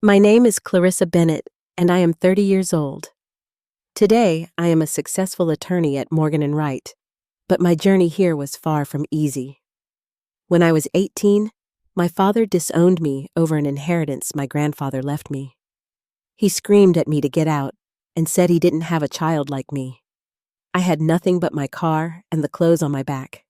My name is Clarissa Bennett, and I am 30 years old. Today, I am a successful attorney at Morgan & Wright, but my journey here was far from easy. When I was 18, my father disowned me over an inheritance my grandfather left me. He screamed at me to get out and said he didn't have a child like me. I had nothing but my car and the clothes on my back.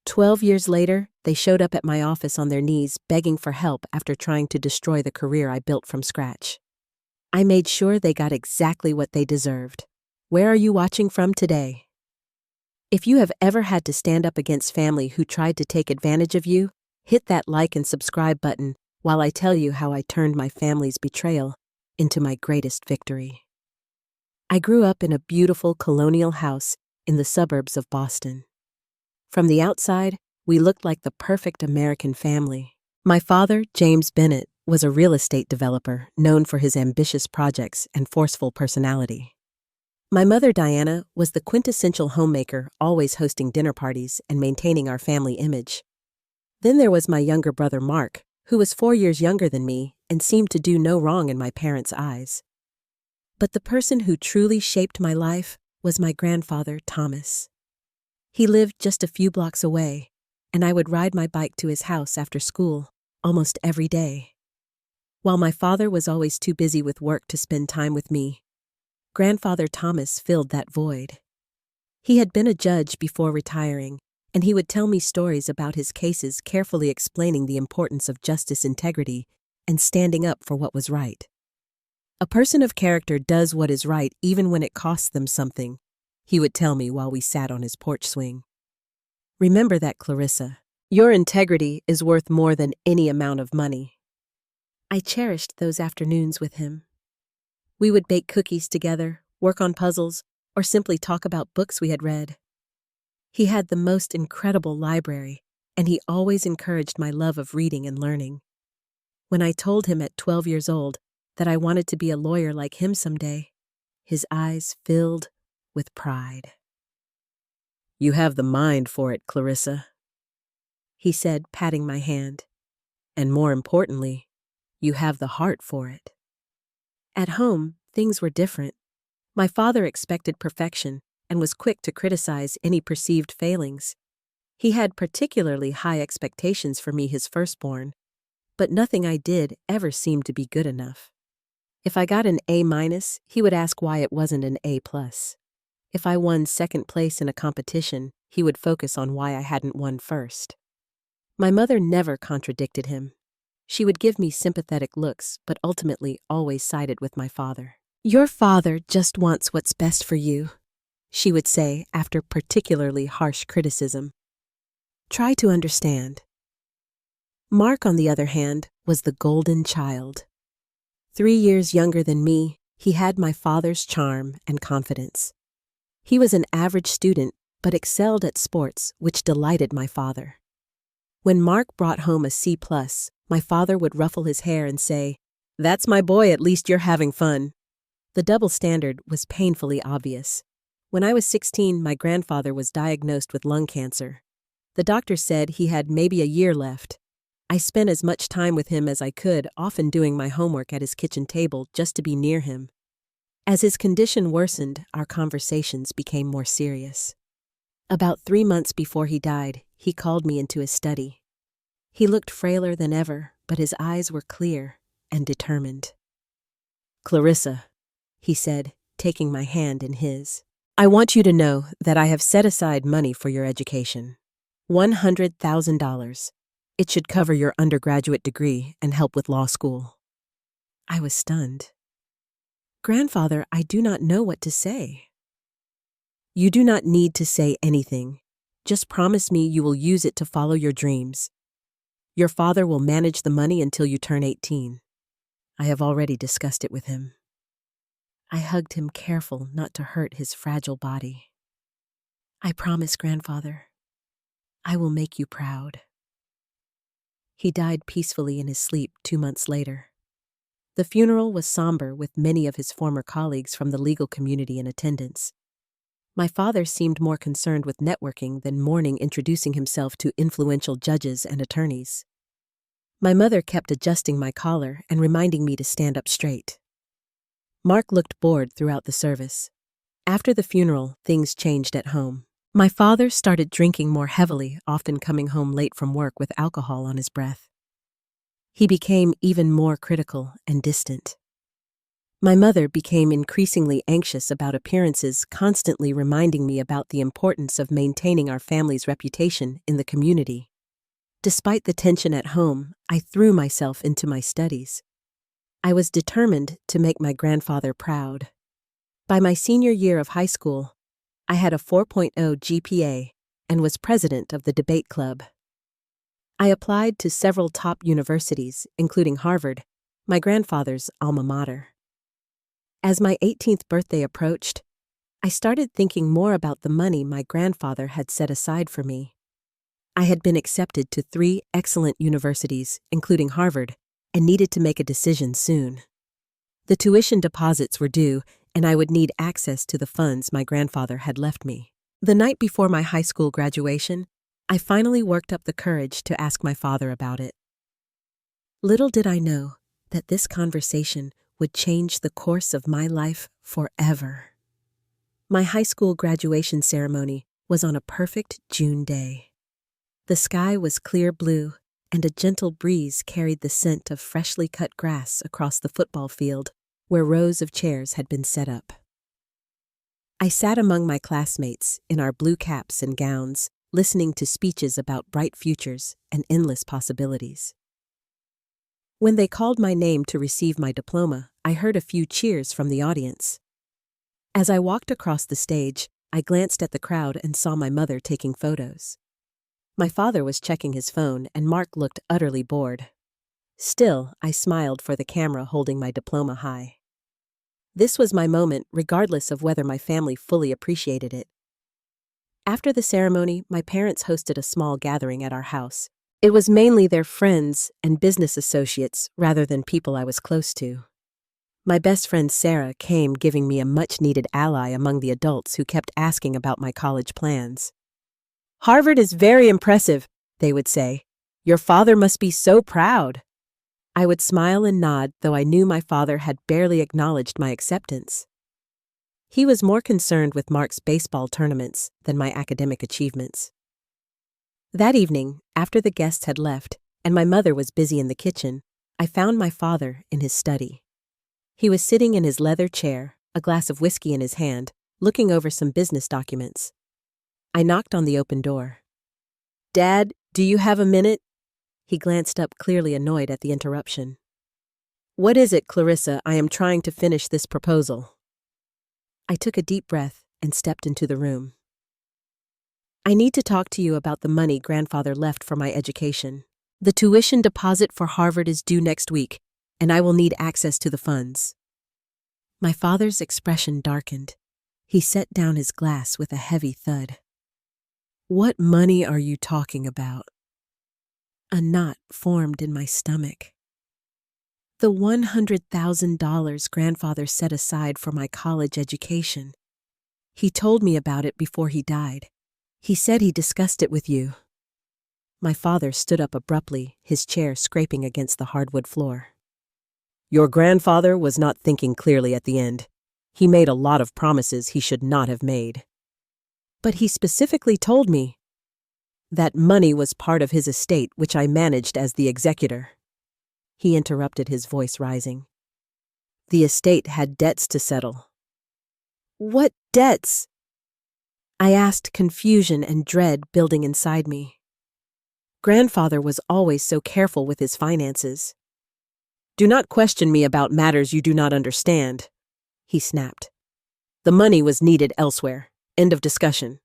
12 years later, they showed up at my office on their knees begging for help after trying to destroy the career I built from scratch. I made sure they got exactly what they deserved. Where are you watching from today? If you have ever had to stand up against family who tried to take advantage of you, hit that like and subscribe button while I tell you how I turned my family's betrayal into my greatest victory. I grew up in a beautiful colonial house in the suburbs of Boston. From the outside, we looked like the perfect American family. My father, James Bennett, was a real estate developer known for his ambitious projects and forceful personality. My mother, Diana, was the quintessential homemaker, always hosting dinner parties and maintaining our family image. Then there was my younger brother, Mark, who was 4 years younger than me and seemed to do no wrong in my parents' eyes. But the person who truly shaped my life was my grandfather, Thomas. He lived just a few blocks away, and I would ride my bike to his house after school almost every day. While my father was always too busy with work to spend time with me, Grandfather Thomas filled that void. He had been a judge before retiring, and he would tell me stories about his cases, carefully explaining the importance of justice, integrity, and standing up for what was right. A person of character does what is right even when it costs them something, he would tell me while we sat on his porch swing. Remember that, Clarissa. Your integrity is worth more than any amount of money. I cherished those afternoons with him. We would bake cookies together, work on puzzles, or simply talk about books we had read. He had the most incredible library, and he always encouraged my love of reading and learning. When I told him at 12 years old that I wanted to be a lawyer like him someday, his eyes filled with pride. You have the mind for it, Clarissa, he said, patting my hand. And more importantly, you have the heart for it. At home, things were different. My father expected perfection and was quick to criticize any perceived failings. He had particularly high expectations for me, his firstborn, but nothing I did ever seemed to be good enough. If I got an A-, he would ask why it wasn't an A+. If I won second place in a competition, he would focus on why I hadn't won first. My mother never contradicted him. She would give me sympathetic looks, but ultimately always sided with my father. Your father just wants what's best for you, she would say after particularly harsh criticism. Try to understand. Mark, on the other hand, was the golden child. 3 years younger than me, he had my father's charm and confidence. He was an average student, but excelled at sports, which delighted my father. When Mark brought home a C+, my father would ruffle his hair and say, "That's my boy, at least you're having fun." The double standard was painfully obvious. When I was 16, my grandfather was diagnosed with lung cancer. The doctor said he had maybe a year left. I spent as much time with him as I could, often doing my homework at his kitchen table just to be near him. As his condition worsened, our conversations became more serious. About 3 months before he died, he called me into his study. He looked frailer than ever, but his eyes were clear and determined. Clarissa, he said, taking my hand in his, I want you to know that I have set aside money for your education. $100,000. It should cover your undergraduate degree and help with law school. I was stunned. Grandfather, I do not know what to say. You do not need to say anything. Just promise me you will use it to follow your dreams. Your father will manage the money until you turn 18. I have already discussed it with him. I hugged him, careful not to hurt his fragile body. I promise, Grandfather. I will make you proud. He died peacefully in his sleep 2 months later. The funeral was somber, with many of his former colleagues from the legal community in attendance. My father seemed more concerned with networking than mourning, introducing himself to influential judges and attorneys. My mother kept adjusting my collar and reminding me to stand up straight. Mark looked bored throughout the service. After the funeral, things changed at home. My father started drinking more heavily, often coming home late from work with alcohol on his breath. He became even more critical and distant. My mother became increasingly anxious about appearances, constantly reminding me about the importance of maintaining our family's reputation in the community. Despite the tension at home, I threw myself into my studies. I was determined to make my grandfather proud. By my senior year of high school, I had a 4.0 GPA and was president of the debate club. I applied to several top universities, including Harvard, my grandfather's alma mater. As my 18th birthday approached, I started thinking more about the money my grandfather had set aside for me. I had been accepted to 3 excellent universities, including Harvard, and needed to make a decision soon. The tuition deposits were due, and I would need access to the funds my grandfather had left me. The night before my high school graduation, I finally worked up the courage to ask my father about it. Little did I know that this conversation would change the course of my life forever. My high school graduation ceremony was on a perfect June day. The sky was clear blue, and a gentle breeze carried the scent of freshly cut grass across the football field where rows of chairs had been set up. I sat among my classmates in our blue caps and gowns, listening to speeches about bright futures and endless possibilities. When they called my name to receive my diploma, I heard a few cheers from the audience. As I walked across the stage, I glanced at the crowd and saw my mother taking photos. My father was checking his phone, and Mark looked utterly bored. Still, I smiled for the camera holding my diploma high. This was my moment, regardless of whether my family fully appreciated it. After the ceremony, my parents hosted a small gathering at our house. It was mainly their friends and business associates rather than people I was close to. My best friend Sarah came, giving me a much-needed ally among the adults who kept asking about my college plans. "Harvard is very impressive," they would say. "Your father must be so proud." I would smile and nod, though I knew my father had barely acknowledged my acceptance. He was more concerned with Mark's baseball tournaments than my academic achievements. That evening, after the guests had left and my mother was busy in the kitchen, I found my father in his study. He was sitting in his leather chair, a glass of whiskey in his hand, looking over some business documents. I knocked on the open door. "Dad, do you have a minute?" He glanced up, clearly annoyed at the interruption. "What is it, Clarissa? I am trying to finish this proposal." I took a deep breath and stepped into the room. "I need to talk to you about the money Grandfather left for my education. The tuition deposit for Harvard is due next week, and I will need access to the funds." My father's expression darkened. He set down his glass with a heavy thud. "What money are you talking about?" A knot formed in my stomach. The $100,000 Grandfather set aside for my college education. He told me about it before he died. He said he discussed it with you. My father stood up abruptly, his chair scraping against the hardwood floor. "Your grandfather was not thinking clearly at the end. He made a lot of promises he should not have made." "But he specifically told me." "That money was part of his estate, which I managed as the executor." He interrupted, his voice rising. "The estate had debts to settle." "What debts?" I asked, confusion and dread building inside me. Grandfather was always so careful with his finances. "Do not question me about matters you do not understand," he snapped. "The money was needed elsewhere. End of discussion."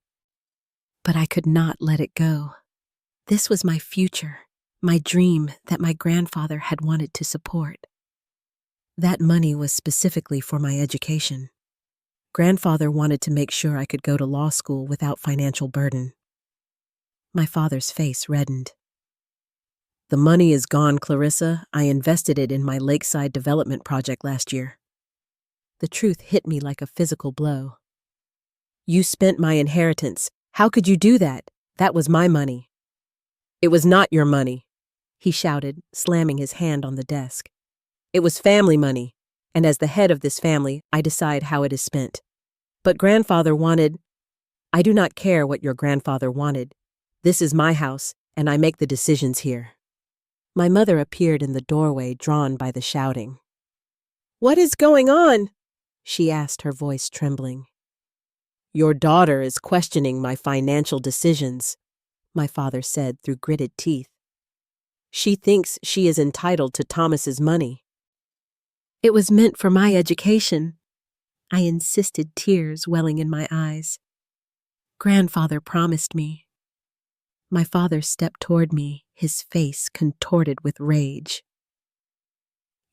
But I could not let it go. This was my future, my dream that my grandfather had wanted to support. That money was specifically for my education. Grandfather wanted to make sure I could go to law school without financial burden. My father's face reddened. "The money is gone, Clarissa. I invested it in my lakeside development project last year." The truth hit me like a physical blow. "You spent my inheritance. How could you do that? That was my money." "It was not your money." he shouted, slamming his hand on the desk. It was family money, and as the head of this family, I decide how it is spent. But grandfather wanted— I do not care what your grandfather wanted. This is my house, and I make the decisions here. My mother appeared in the doorway, drawn by the shouting. What is going on? She asked, her voice trembling. Your daughter is questioning my financial decisions, my father said through gritted teeth. She thinks she is entitled to Thomas's money. It was meant for my education, I insisted, tears welling in my eyes. Grandfather promised me. My father stepped toward me, his face contorted with rage.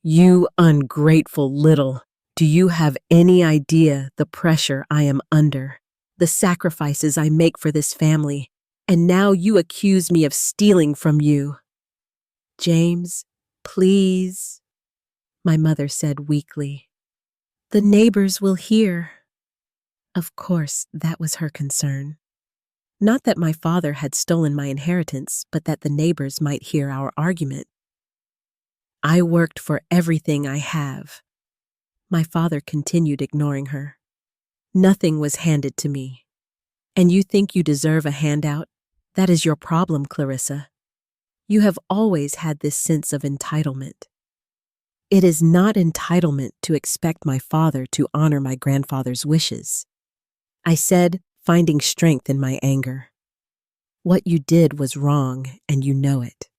You ungrateful little. Do you have any idea the pressure I am under, the sacrifices I make for this family, and now you accuse me of stealing from you? James, please, my mother said weakly. The neighbors will hear. Of course, that was her concern. Not that my father had stolen my inheritance, but that the neighbors might hear our argument. I worked for everything I have. My father continued, ignoring her. Nothing was handed to me. And you think you deserve a handout? That is your problem, Clarissa. You have always had this sense of entitlement. It is not entitlement to expect my father to honor my grandfather's wishes, I said, finding strength in my anger. What you did was wrong, and you know it.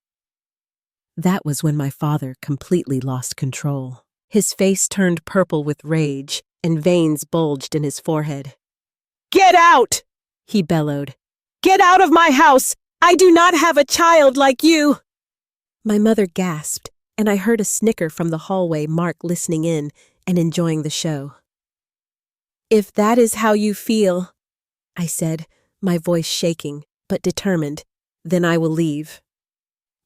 That was when my father completely lost control. His face turned purple with rage, and veins bulged in his forehead. Get out! He bellowed. Get out of my house! I do not have a child like you! My mother gasped, and I heard a snicker from the hallway, Mark listening in and enjoying the show. If that is how you feel, I said, my voice shaking, but determined, then I will leave.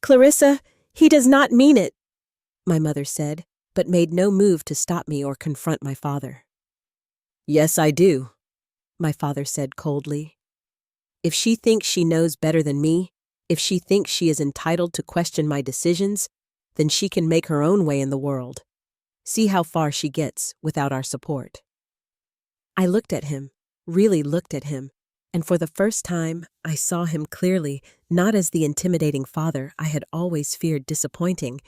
Clarissa, he does not mean it, my mother said, but made no move to stop me or confront my father. Yes, I do, my father said coldly. If she thinks she knows better than me, if she thinks she is entitled to question my decisions, then she can make her own way in the world. See how far she gets without our support. I looked at him, really looked at him, and for the first time, I saw him clearly, not as the intimidating father I had always feared disappointing,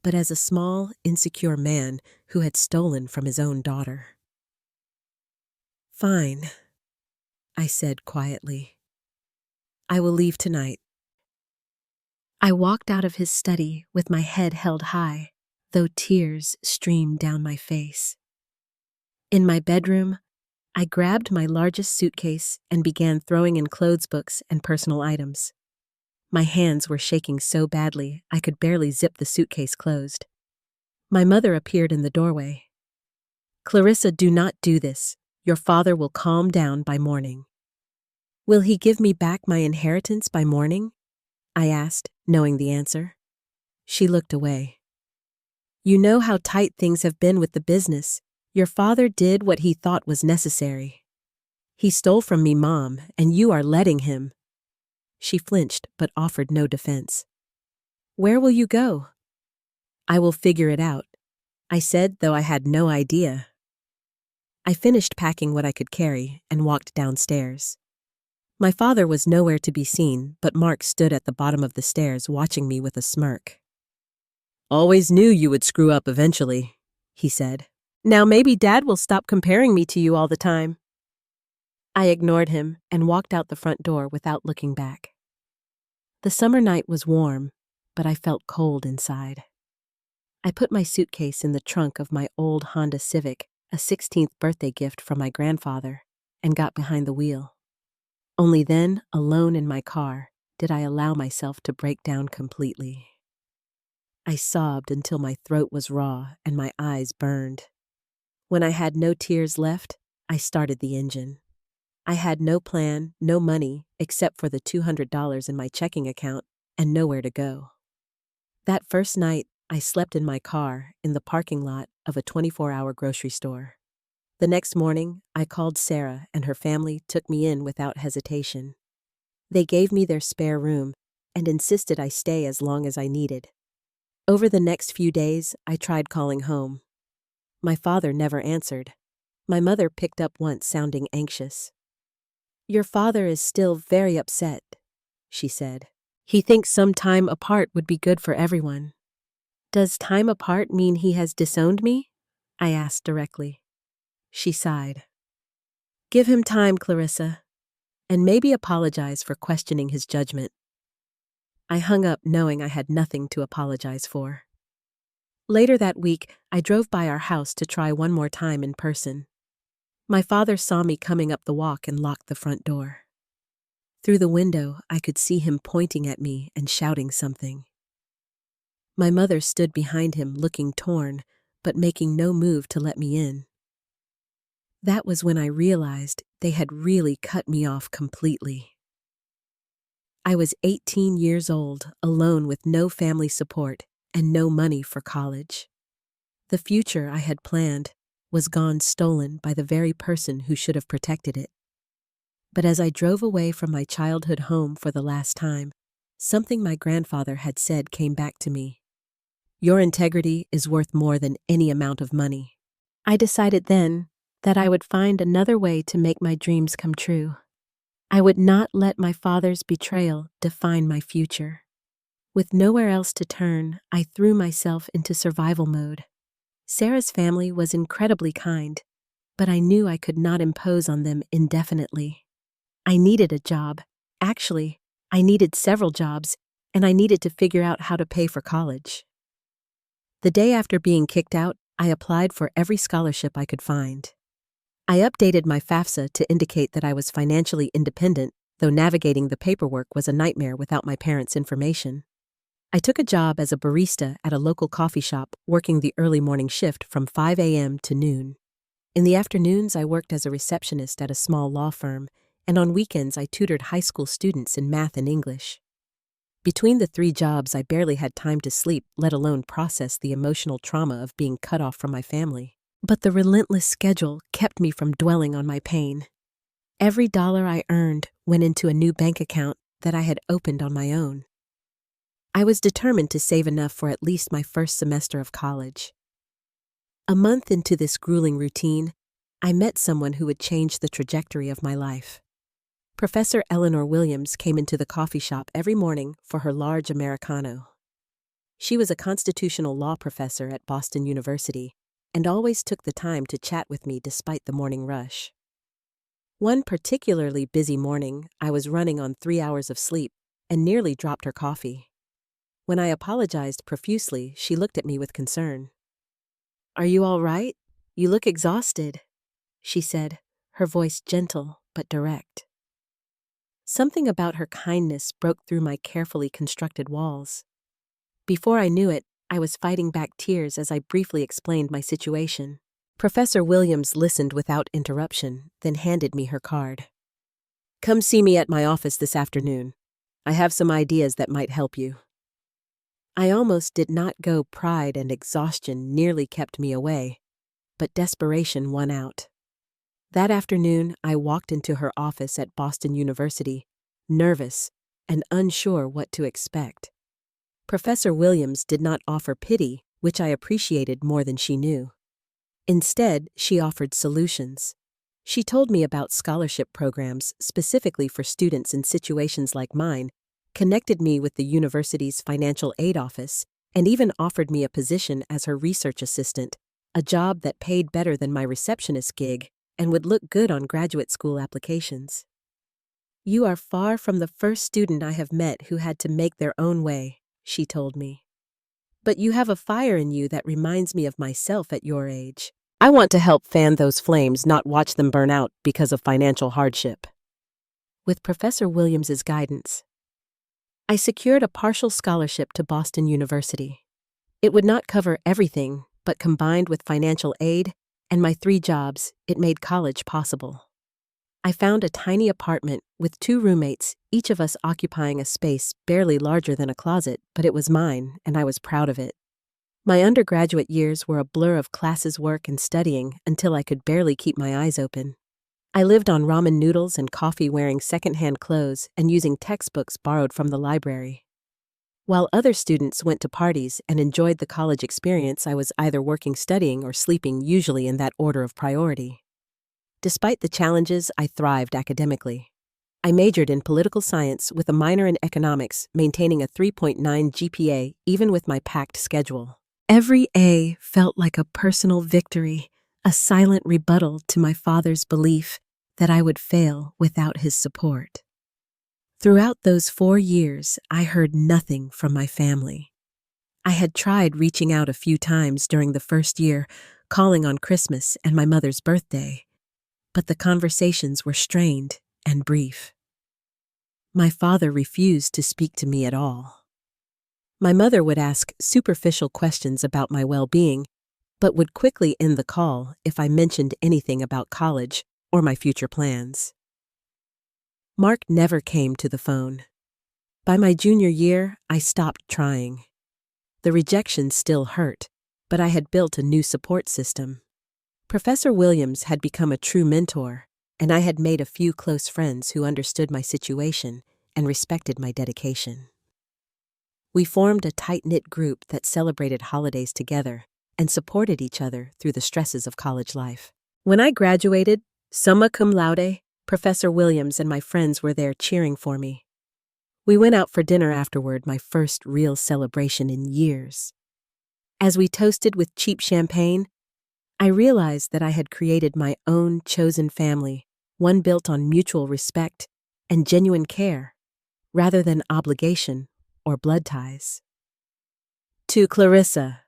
but as a small, insecure man who had stolen from his own daughter. Fine, I said quietly. I will leave tonight. I walked out of his study with my head held high, though tears streamed down my face. In my bedroom, I grabbed my largest suitcase and began throwing in clothes books and personal items. My hands were shaking so badly I could barely zip the suitcase closed. My mother appeared in the doorway. Clarissa, do not do this. Your father will calm down by morning. Will he give me back my inheritance by morning? I asked, knowing the answer. She looked away. You know how tight things have been with the business. Your father did what he thought was necessary. He stole from me, Mom, and you are letting him. She flinched but offered no defense. Where will you go? I will figure it out, I said, though I had no idea. I finished packing what I could carry and walked downstairs. My father was nowhere to be seen, but Mark stood at the bottom of the stairs watching me with a smirk. Always knew you would screw up eventually, he said. Now maybe Dad will stop comparing me to you all the time. I ignored him and walked out the front door without looking back. The summer night was warm, but I felt cold inside. I put my suitcase in the trunk of my old Honda Civic, a 16th birthday gift from my grandfather, and got behind the wheel. Only then, alone in my car, did I allow myself to break down completely. I sobbed until my throat was raw and my eyes burned. When I had no tears left, I started the engine. I had no plan, no money, except for the $200 in my checking account, and nowhere to go. That first night, I slept in my car in the parking lot of a 24-hour grocery store. The next morning, I called Sarah, and her family took me in without hesitation. They gave me their spare room, and insisted I stay as long as I needed. Over the next few days, I tried calling home. My father never answered. My mother picked up once, sounding anxious. "Your father is still very upset," she said. "He thinks some time apart would be good for everyone." "Does time apart mean he has disowned me?" I asked directly. She sighed. "Give him time, Clarissa, and maybe apologize for questioning his judgment." I hung up knowing I had nothing to apologize for. Later that week, I drove by our house to try one more time in person. My father saw me coming up the walk and locked the front door. Through the window, I could see him pointing at me and shouting something. My mother stood behind him looking torn, but making no move to let me in. That was when I realized they had really cut me off completely. I was 18 years old, alone with no family support and no money for college. The future I had planned was gone, stolen by the very person who should have protected it. But as I drove away from my childhood home for the last time, something my grandfather had said came back to me. "Your integrity is worth more than any amount of money." I decided then that I would find another way to make my dreams come true. I would not let my father's betrayal define my future. With nowhere else to turn, I threw myself into survival mode. Sarah's family was incredibly kind, but I knew I could not impose on them indefinitely. I needed a job. Actually, I needed several jobs, and I needed to figure out how to pay for college. The day after being kicked out, I applied for every scholarship I could find. I updated my FAFSA to indicate that I was financially independent, though navigating the paperwork was a nightmare without my parents' information. I took a job as a barista at a local coffee shop, working the early morning shift from 5 a.m. to noon. In the afternoons, I worked as a receptionist at a small law firm, and on weekends I tutored high school students in math and English. Between the 3 jobs, I barely had time to sleep, let alone process the emotional trauma of being cut off from my family. But the relentless schedule kept me from dwelling on my pain. Every dollar I earned went into a new bank account that I had opened on my own. I was determined to save enough for at least my first semester of college. A month into this grueling routine, I met someone who would change the trajectory of my life. Professor Eleanor Williams came into the coffee shop every morning for her large Americano. She was a constitutional law professor at Boston University and always took the time to chat with me despite the morning rush. One particularly busy morning, I was running on 3 hours of sleep and nearly dropped her coffee. When I apologized profusely, she looked at me with concern. "Are you all right? You look exhausted," she said, her voice gentle but direct. Something about her kindness broke through my carefully constructed walls. Before I knew it, I was fighting back tears as I briefly explained my situation. Professor Williams listened without interruption, then handed me her card. "Come see me at my office this afternoon. I have some ideas that might help you." I almost did not go. Pride and exhaustion nearly kept me away, but desperation won out. That afternoon, I walked into her office at Boston University, nervous and unsure what to expect. Professor Williams did not offer pity, which I appreciated more than she knew. Instead, she offered solutions. She told me about scholarship programs specifically for students in situations like mine, connected me with the university's financial aid office, and even offered me a position as her research assistant, a job that paid better than my receptionist gig and would look good on graduate school applications. "You are far from the first student I have met who had to make their own way," she told me. "But you have a fire in you that reminds me of myself at your age. I want to help fan those flames, not watch them burn out because of financial hardship." With Professor Williams's guidance, I secured a partial scholarship to Boston University. It would not cover everything, but combined with financial aid and my 3 jobs, it made college possible. I found a tiny apartment with 2 roommates, each of us occupying a space barely larger than a closet, but it was mine, and I was proud of it. My undergraduate years were a blur of classes, work, and studying until I could barely keep my eyes open. I lived on ramen noodles and coffee, wearing secondhand clothes and using textbooks borrowed from the library. While other students went to parties and enjoyed the college experience, I was either working, studying, or sleeping, usually in that order of priority. Despite the challenges, I thrived academically. I majored in political science with a minor in economics, maintaining a 3.9 GPA even with my packed schedule. Every A felt like a personal victory, a silent rebuttal to my father's belief that I would fail without his support. Throughout those 4 years, I heard nothing from my family. I had tried reaching out a few times during the first year, calling on Christmas and my mother's birthday, but the conversations were strained and brief. My father refused to speak to me at all. My mother would ask superficial questions about my well-being, but would quickly end the call if I mentioned anything about college or my future plans. Mark never came to the phone. By my junior year, I stopped trying. The rejection still hurt, but I had built a new support system. Professor Williams had become a true mentor, and I had made a few close friends who understood my situation and respected my dedication. We formed a tight-knit group that celebrated holidays together and supported each other through the stresses of college life. When I graduated, summa cum laude, Professor Williams and my friends were there cheering for me. We went out for dinner afterward, my first real celebration in years. As we toasted with cheap champagne, I realized that I had created my own chosen family, one built on mutual respect and genuine care, rather than obligation or blood ties. To Clarissa,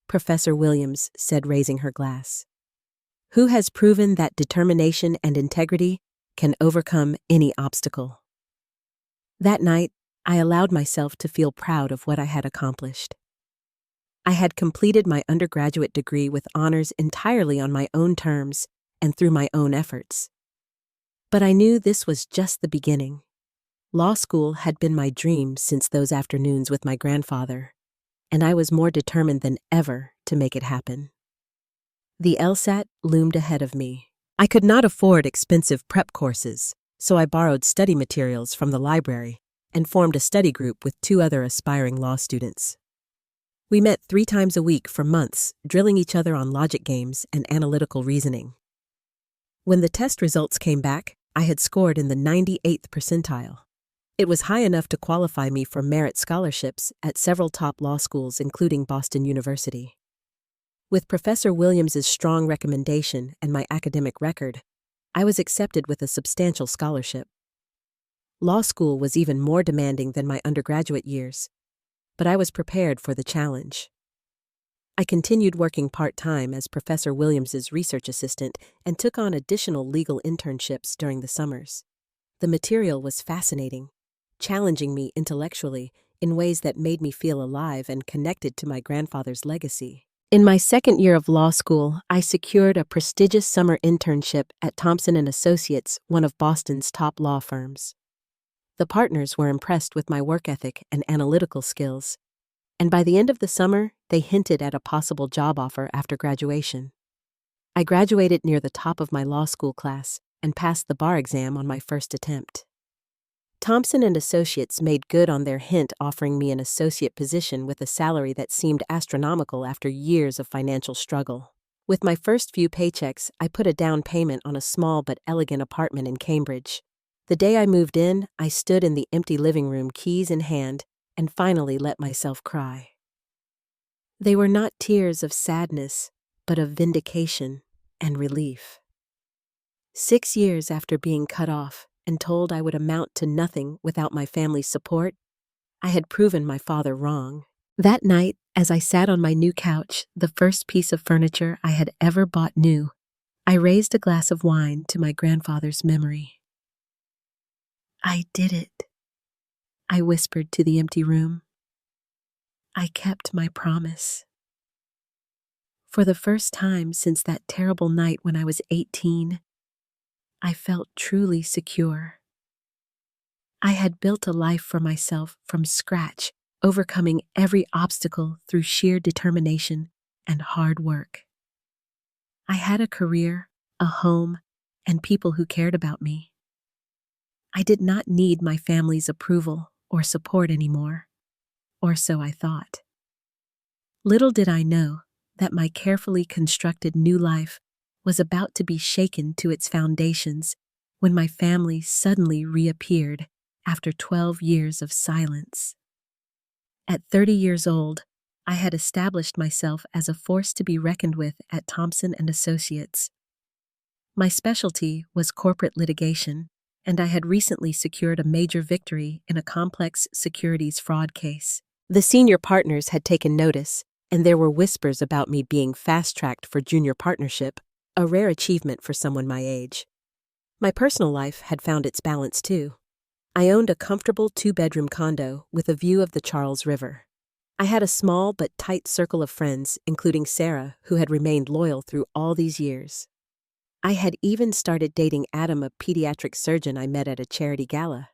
Professor Williams said, raising her glass, who has proven that determination and integrity can overcome any obstacle. That night, I allowed myself to feel proud of what I had accomplished. I had completed my undergraduate degree with honors entirely on my own terms and through my own efforts. But I knew this was just the beginning. Law school had been my dream since those afternoons with my grandfather, and I was more determined than ever to make it happen. The LSAT loomed ahead of me. I could not afford expensive prep courses, so I borrowed study materials from the library and formed a study group with 2 other aspiring law students. We met 3 times a week for months, drilling each other on logic games and analytical reasoning. When the test results came back, I had scored in the 98th percentile. It was high enough to qualify me for merit scholarships at several top law schools, including Boston University. With Professor Williams's strong recommendation and my academic record, I was accepted with a substantial scholarship. Law school was even more demanding than my undergraduate years, but I was prepared for the challenge. I continued working part-time as Professor Williams's research assistant and took on additional legal internships during the summers. The material was fascinating, challenging me intellectually in ways that made me feel alive and connected to my grandfather's legacy. In my second year of law school, I secured a prestigious summer internship at Thompson & Associates, one of Boston's top law firms. The partners were impressed with my work ethic and analytical skills, and by the end of the summer, they hinted at a possible job offer after graduation. I graduated near the top of my law school class and passed the bar exam on my first attempt. Thompson & Associates made good on their hint, offering me an associate position with a salary that seemed astronomical after years of financial struggle. With my first few paychecks, I put a down payment on a small but elegant apartment in Cambridge. The day I moved in, I stood in the empty living room, keys in hand, and finally let myself cry. They were not tears of sadness, but of vindication and relief. 6 years after being cut off and told I would amount to nothing without my family's support, I had proven my father wrong. That night, as I sat on my new couch, the first piece of furniture I had ever bought new, I raised a glass of wine to my grandfather's memory. I did it, I whispered to the empty room. I kept my promise. For the first time since that terrible night when I was 18, I felt truly secure. I had built a life for myself from scratch, overcoming every obstacle through sheer determination and hard work. I had a career, a home, and people who cared about me. I did not need my family's approval or support anymore. or so I thought. Little did I know that my carefully constructed new life was about to be shaken to its foundations when my family suddenly reappeared after 12 years of silence. At 30 years old, I had established myself as a force to be reckoned with at Thompson and Associates. My specialty was corporate litigation, and I had recently secured a major victory in a complex securities fraud case. The senior partners had taken notice, and there were whispers about me being fast-tracked for junior partnership, a rare achievement for someone my age. My personal life had found its balance too. I owned a comfortable 2-bedroom condo with a view of the Charles River. I had a small but tight circle of friends, including Sarah, who had remained loyal through all these years. I had even started dating Adam, a pediatric surgeon I met at a charity gala.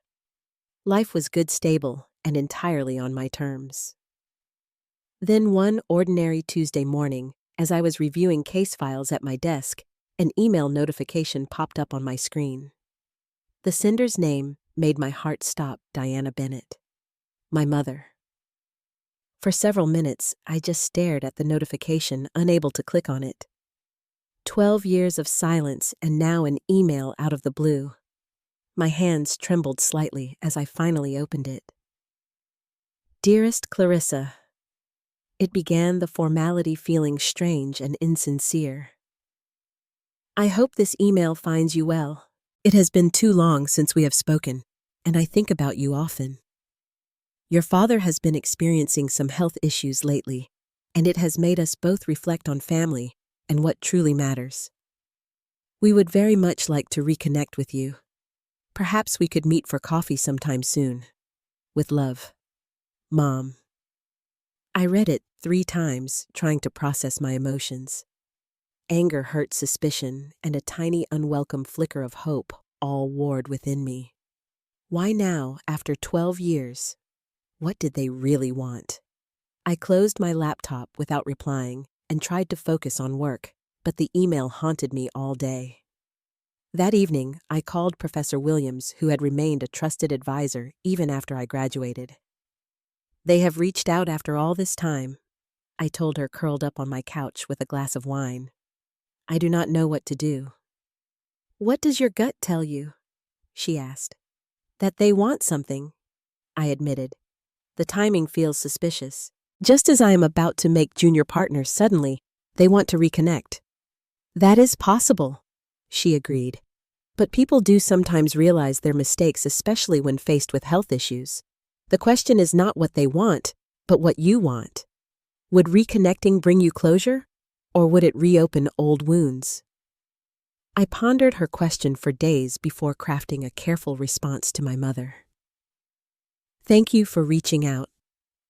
Life was good, stable, and entirely on my terms. Then one ordinary Tuesday morning, as I was reviewing case files at my desk, an email notification popped up on my screen. The sender's name made my heart stop. Diana Bennett. My mother. For several minutes, I just stared at the notification, unable to click on it. 12 years of silence and now an email out of the blue. My hands trembled slightly as I finally opened it. Dearest Clarissa, it began, the formality feeling strange and insincere. I hope this email finds you well. It has been too long since we have spoken, and I think about you often. Your father has been experiencing some health issues lately, and it has made us both reflect on family and what truly matters. We would very much like to reconnect with you. Perhaps we could meet for coffee sometime soon. With love, Mom. I read it 3 times, trying to process my emotions. Anger, hurt, suspicion, and a tiny unwelcome flicker of hope all warred within me. Why now, after 12 years? What did they really want? I closed my laptop without replying and tried to focus on work, but the email haunted me all day. That evening, I called Professor Williams, who had remained a trusted advisor even after I graduated. They have reached out after all this time, I told her, curled up on my couch with a glass of wine. I do not know what to do. What does your gut tell you? She asked. That they want something, I admitted. The timing feels suspicious. Just as I am about to make junior partners, suddenly, they want to reconnect. That is possible, she agreed. But people do sometimes realize their mistakes, especially when faced with health issues. The question is not what they want, but what you want. Would reconnecting bring you closure, or would it reopen old wounds? I pondered her question for days before crafting a careful response to my mother. Thank you for reaching out,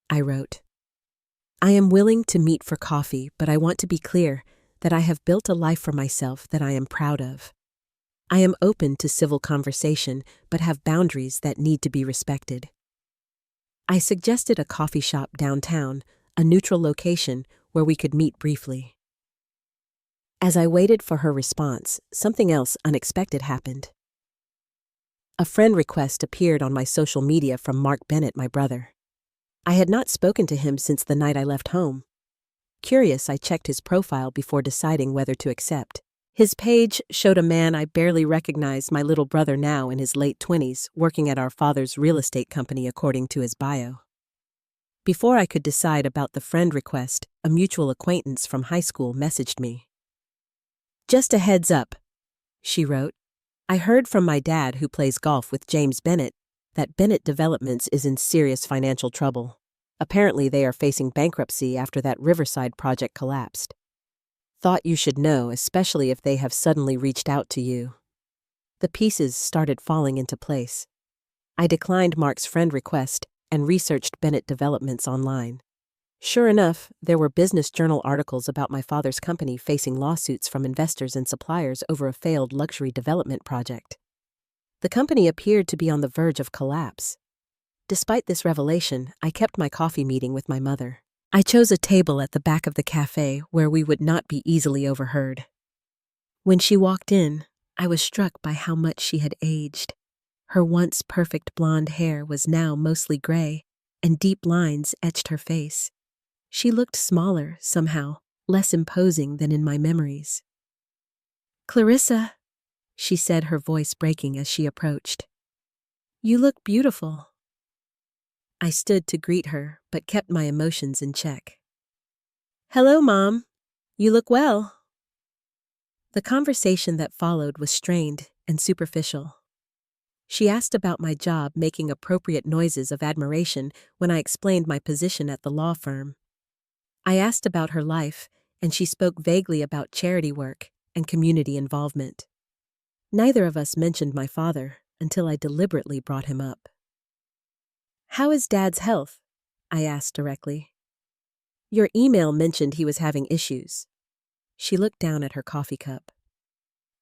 I wrote. I am willing to meet for coffee, but I want to be clear that I have built a life for myself that I am proud of. I am open to civil conversation, but have boundaries that need to be respected. I suggested a coffee shop downtown, a neutral location where we could meet briefly. As I waited for her response, something else unexpected happened. A friend request appeared on my social media from Mark Bennett, my brother. I had not spoken to him since the night I left home. Curious, I checked his profile before deciding whether to accept. His page showed a man I barely recognized, my little brother, now in his late 20s, working at our father's real estate company according to his bio. Before I could decide about the friend request, a mutual acquaintance from high school messaged me. Just a heads up, she wrote. I heard from my dad, who plays golf with James Bennett, that Bennett Developments is in serious financial trouble. Apparently they are facing bankruptcy after that Riverside project collapsed. Thought you should know, especially if they have suddenly reached out to you. The pieces started falling into place. I declined Mark's friend request and researched Bennett Developments online. Sure enough, there were Business Journal articles about my father's company facing lawsuits from investors and suppliers over a failed luxury development project. The company appeared to be on the verge of collapse. Despite this revelation, I kept my coffee meeting with my mother. I chose a table at the back of the cafe where we would not be easily overheard. When she walked in, I was struck by how much she had aged. Her once perfect blonde hair was now mostly gray, and deep lines etched her face. She looked smaller, somehow, less imposing than in my memories. "Clarissa," she said, her voice breaking as she approached. "You look beautiful." I stood to greet her, but kept my emotions in check. "Hello, Mom. You look well." The conversation that followed was strained and superficial. She asked about my job, making appropriate noises of admiration when I explained my position at the law firm. I asked about her life, and she spoke vaguely about charity work and community involvement. Neither of us mentioned my father until I deliberately brought him up. "How is Dad's health?" I asked directly. "Your email mentioned he was having issues." She looked down at her coffee cup.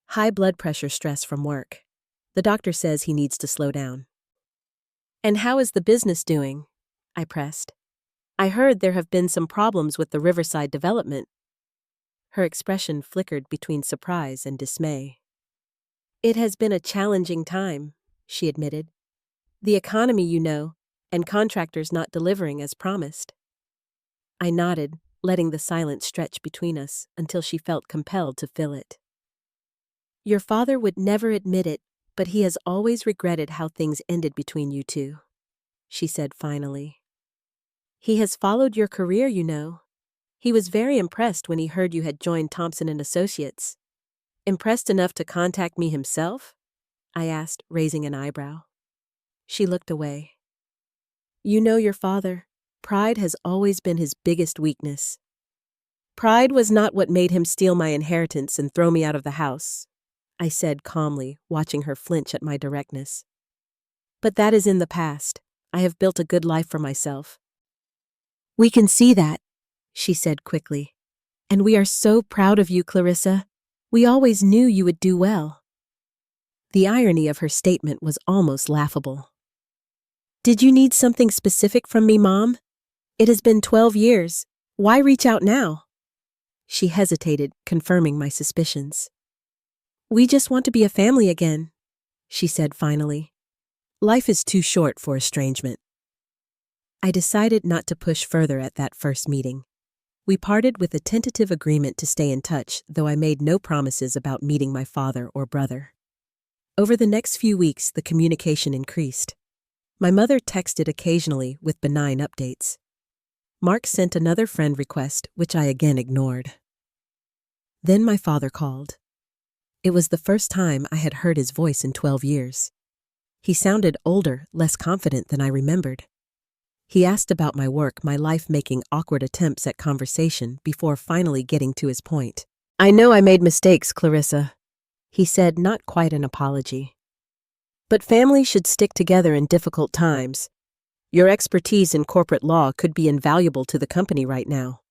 "High blood pressure, stress from work. The doctor says he needs to slow down." "And how is the business doing?" I pressed. "I heard there have been some problems with the Riverside development." Her expression flickered between surprise and dismay. "It has been a challenging time," she admitted. "The economy, and contractors not delivering as promised." I nodded, letting the silence stretch between us until she felt compelled to fill it. "Your father would never admit it, but he has always regretted how things ended between you two," she said finally. "He has followed your career, He was very impressed when he heard you had joined Thompson & Associates." "Impressed enough to contact me himself?" I asked, raising an eyebrow. She looked away. "You know your father. Pride has always been his biggest weakness." "Pride was not what made him steal my inheritance and throw me out of the house," I said calmly, watching her flinch at my directness. "But that is in the past. I have built a good life for myself." "We can see that," she said quickly. "And we are so proud of you, Clarissa. We always knew you would do well." The irony of her statement was almost laughable. "Did you need something specific from me, Mom? It has been 12 years. Why reach out now?" She hesitated, confirming my suspicions. "We just want to be a family again," she said finally. "Life is too short for estrangement." I decided not to push further at that first meeting. We parted with a tentative agreement to stay in touch, though I made no promises about meeting my father or brother. Over the next few weeks, the communication increased. My mother texted occasionally with benign updates. Mark sent another friend request, which I again ignored. Then my father called. It was the first time I had heard his voice in 12 years. He sounded older, less confident than I remembered. He asked about my work, my life, making awkward attempts at conversation before finally getting to his point. "I know I made mistakes, Clarissa," he said, not quite an apology. "But families should stick together in difficult times. Your expertise in corporate law could be invaluable to the company right now.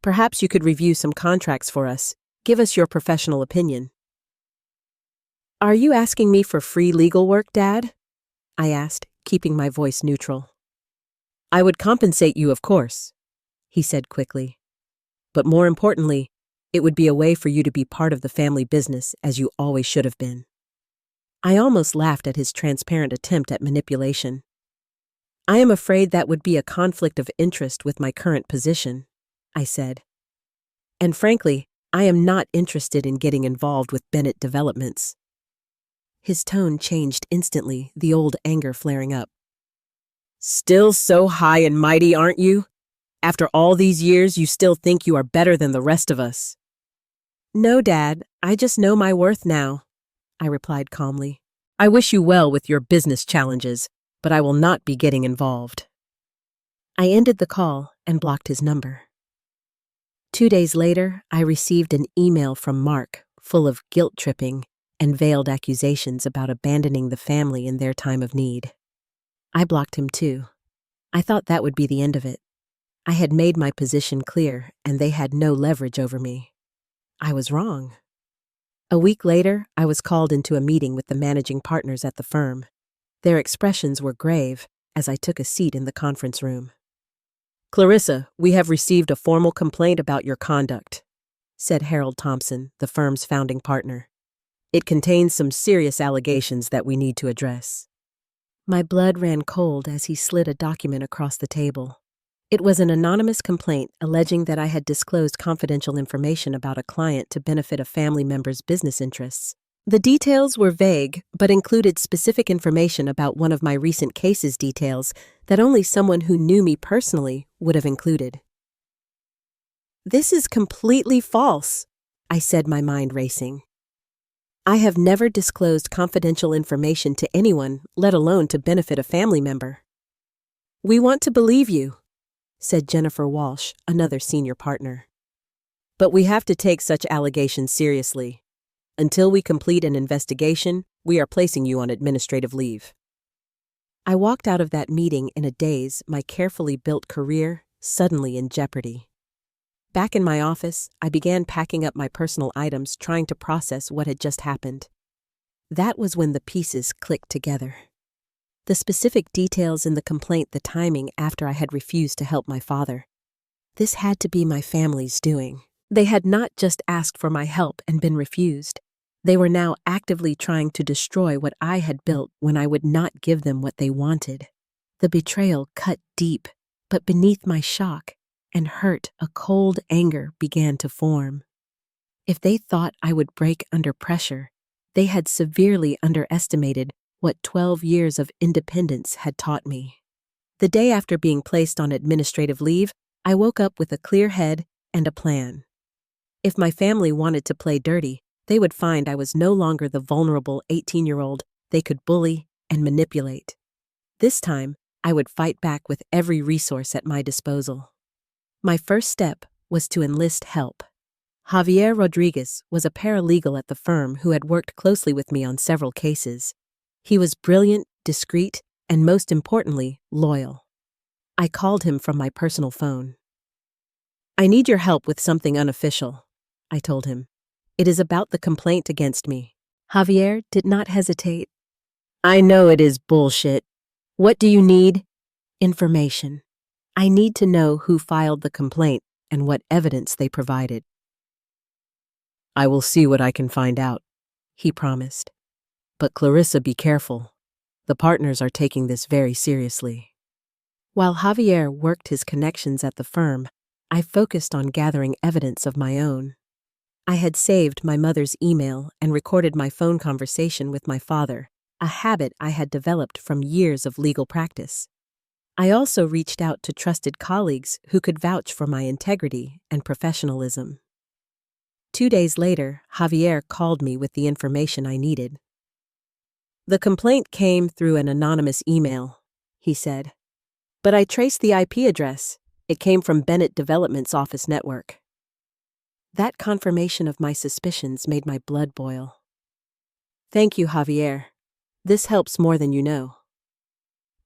Perhaps you could review some contracts for us. Give us your professional opinion." "Are you asking me for free legal work, Dad?" I asked, keeping my voice neutral. "I would compensate you, of course," he said quickly. "But more importantly, it would be a way for you to be part of the family business, as you always should have been." I almost laughed at his transparent attempt at manipulation. "I am afraid that would be a conflict of interest with my current position," I said. "And frankly, I am not interested in getting involved with Bennett developments." His tone changed instantly, the old anger flaring up. "Still so high and mighty, aren't you? After all these years, you still think you are better than the rest of us." "No, Dad, I just know my worth now," I replied calmly. "I wish you well with your business challenges, but I will not be getting involved." I ended the call and blocked his number. 2 days later, I received an email from Mark, full of guilt-tripping and veiled accusations about abandoning the family in their time of need. I blocked him too. I thought that would be the end of it. I had made my position clear, and they had no leverage over me. I was wrong. A week later, I was called into a meeting with the managing partners at the firm. Their expressions were grave as I took a seat in the conference room. "Clarissa, we have received a formal complaint about your conduct," said Harold Thompson, the firm's founding partner. "It contains some serious allegations that we need to address." My blood ran cold as he slid a document across the table. It was an anonymous complaint alleging that I had disclosed confidential information about a client to benefit a family member's business interests. The details were vague, but included specific information about one of my recent cases details that only someone who knew me personally would have included. "This is completely false," I said, my mind racing. "I have never disclosed confidential information to anyone, let alone to benefit a family member." "We want to believe you," said Jennifer Walsh, another senior partner. "But we have to take such allegations seriously. Until we complete an investigation, we are placing you on administrative leave." I walked out of that meeting in a daze, my carefully built career suddenly in jeopardy. Back in my office, I began packing up my personal items, trying to process what had just happened. That was when the pieces clicked together. The specific details in the complaint, the timing after I had refused to help my father. This had to be my family's doing. They had not just asked for my help and been refused. They were now actively trying to destroy what I had built when I would not give them what they wanted. The betrayal cut deep, but beneath my shock and hurt, a cold anger began to form. If they thought I would break under pressure, they had severely underestimated what 12 years of independence had taught me. The day after being placed on administrative leave, I woke up with a clear head and a plan. If my family wanted to play dirty, they would find I was no longer the vulnerable 18-year-old they could bully and manipulate. This time, I would fight back with every resource at my disposal. My first step was to enlist help. Javier Rodriguez was a paralegal at the firm who had worked closely with me on several cases. He was brilliant, discreet, and most importantly, loyal. I called him from my personal phone. "I need your help with something unofficial," I told him. "It is about the complaint against me." Javier did not hesitate. "I know it is bullshit. What do you need?" "Information. I need to know who filed the complaint and what evidence they provided." "I will see what I can find out," he promised. "But Clarissa, be careful. The partners are taking this very seriously." While Javier worked his connections at the firm, I focused on gathering evidence of my own. I had saved my mother's email and recorded my phone conversation with my father, a habit I had developed from years of legal practice. I also reached out to trusted colleagues who could vouch for my integrity and professionalism. 2 days later, Javier called me with the information I needed. "The complaint came through an anonymous email," he said. "But I traced the IP address. It came from Bennett Development's office network." That confirmation of my suspicions made my blood boil. "Thank you, Javier. This helps more than you know."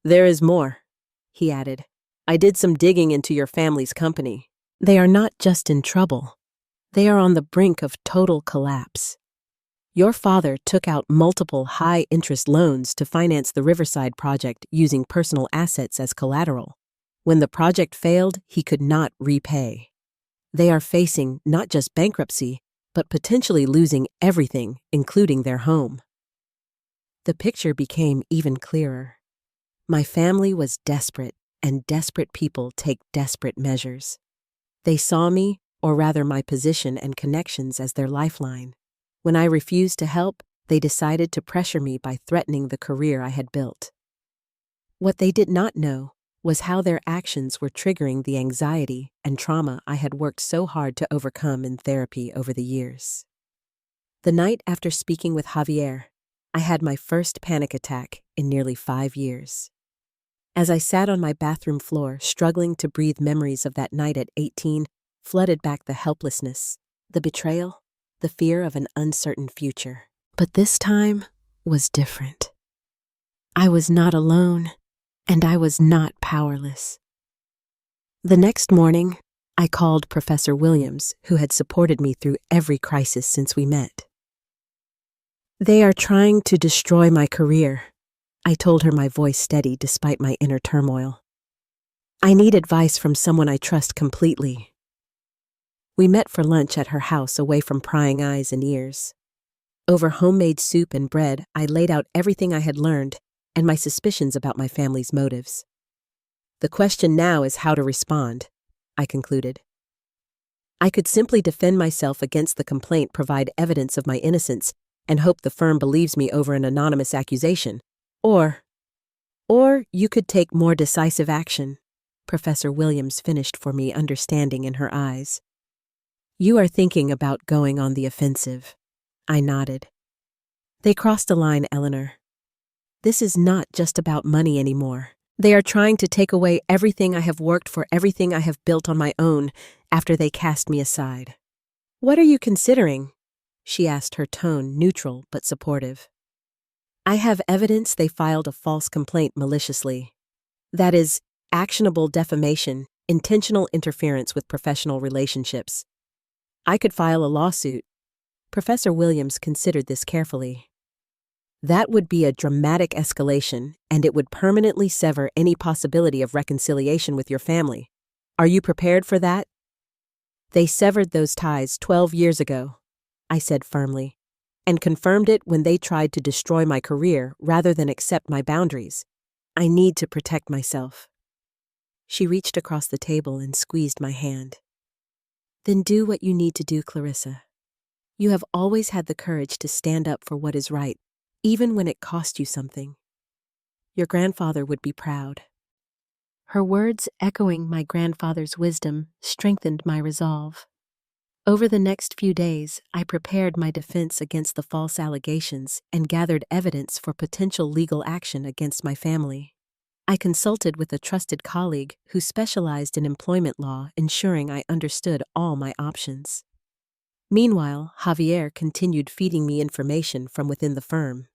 "There is more," he added. "I did some digging into your family's company. They are not just in trouble. They are on the brink of total collapse. Your father took out multiple high-interest loans to finance the Riverside project using personal assets as collateral. When the project failed, he could not repay. They are facing not just bankruptcy, but potentially losing everything, including their home." The picture became even clearer. My family was desperate, and desperate people take desperate measures. They saw me, or rather my position and connections, as their lifeline. When I refused to help, they decided to pressure me by threatening the career I had built. What they did not know was how their actions were triggering the anxiety and trauma I had worked so hard to overcome in therapy over the years. The night after speaking with Javier, I had my first panic attack in nearly 5 years. As I sat on my bathroom floor, struggling to breathe, memories of that night at 18 flooded back, the helplessness, the betrayal, the fear of an uncertain future. But this time was different. I was not alone, and I was not powerless. The next morning, I called Professor Williams, who had supported me through every crisis since we met. "They are trying to destroy my career," I told her, my voice steady despite my inner turmoil. "I need advice from someone I trust completely." We met for lunch at her house, away from prying eyes and ears. Over homemade soup and bread, I laid out everything I had learned and my suspicions about my family's motives. The question now is how to respond, I concluded. I could simply defend myself against the complaint, provide evidence of my innocence, and hope the firm believes me over an anonymous accusation. Or you could take more decisive action, Professor Williams finished for me, understanding in her eyes. You are thinking about going on the offensive. I nodded. They crossed a line, Eleanor. This is not just about money anymore. They are trying to take away everything I have worked for, everything I have built on my own, after they cast me aside. What are you considering? She asked, her tone neutral but supportive. I have evidence they filed a false complaint maliciously. That is, actionable defamation, intentional interference with professional relationships. I could file a lawsuit. Professor Williams considered this carefully. That would be a dramatic escalation, and it would permanently sever any possibility of reconciliation with your family. Are you prepared for that? They severed those ties 12 years ago, I said firmly, and confirmed it when they tried to destroy my career rather than accept my boundaries. I need to protect myself. She reached across the table and squeezed my hand. Then do what you need to do, Clarissa. You have always had the courage to stand up for what is right, even when it cost you something. Your grandfather would be proud. Her words, echoing my grandfather's wisdom, strengthened my resolve. Over the next few days, I prepared my defense against the false allegations and gathered evidence for potential legal action against my family. I consulted with a trusted colleague who specialized in employment law, ensuring I understood all my options. Meanwhile, Javier continued feeding me information from within the firm.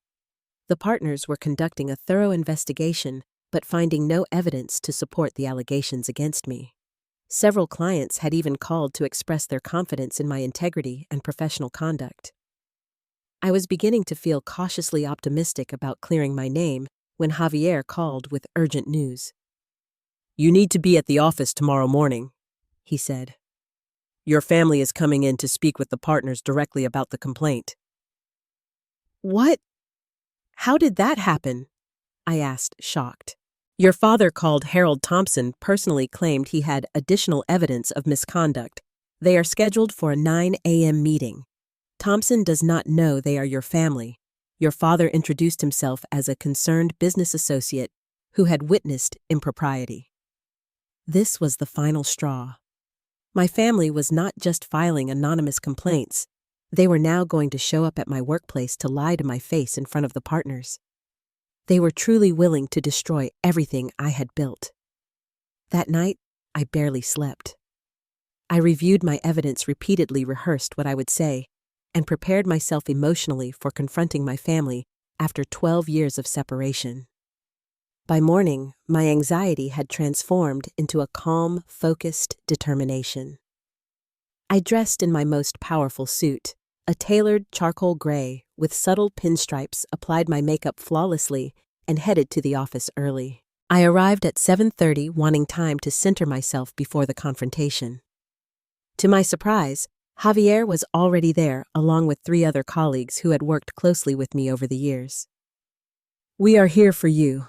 The partners were conducting a thorough investigation, but finding no evidence to support the allegations against me. Several clients had even called to express their confidence in my integrity and professional conduct. I was beginning to feel cautiously optimistic about clearing my name when Javier called with urgent news. You need to be at the office tomorrow morning, he said. Your family is coming in to speak with the partners directly about the complaint. What? How did that happen? I asked, shocked. Your father, called Harold Thompson, personally claimed he had additional evidence of misconduct. They are scheduled for a 9 a.m. meeting. Thompson does not know they are your family. Your father introduced himself as a concerned business associate who had witnessed impropriety. This was the final straw. My family was not just filing anonymous complaints. They were now going to show up at my workplace to lie to my face in front of the partners. They were truly willing to destroy everything I had built. That night, I barely slept. I reviewed my evidence, repeatedly rehearsed what I would say, and prepared myself emotionally for confronting my family after 12 years of separation. By morning, my anxiety had transformed into a calm, focused determination. I dressed in my most powerful suit, a tailored charcoal gray with subtle pinstripes, applied my makeup flawlessly, and headed to the office early. I arrived at 7:30, wanting time to center myself before the confrontation. To my surprise, Javier was already there, along with 3 other colleagues who had worked closely with me over the years. We are here for you,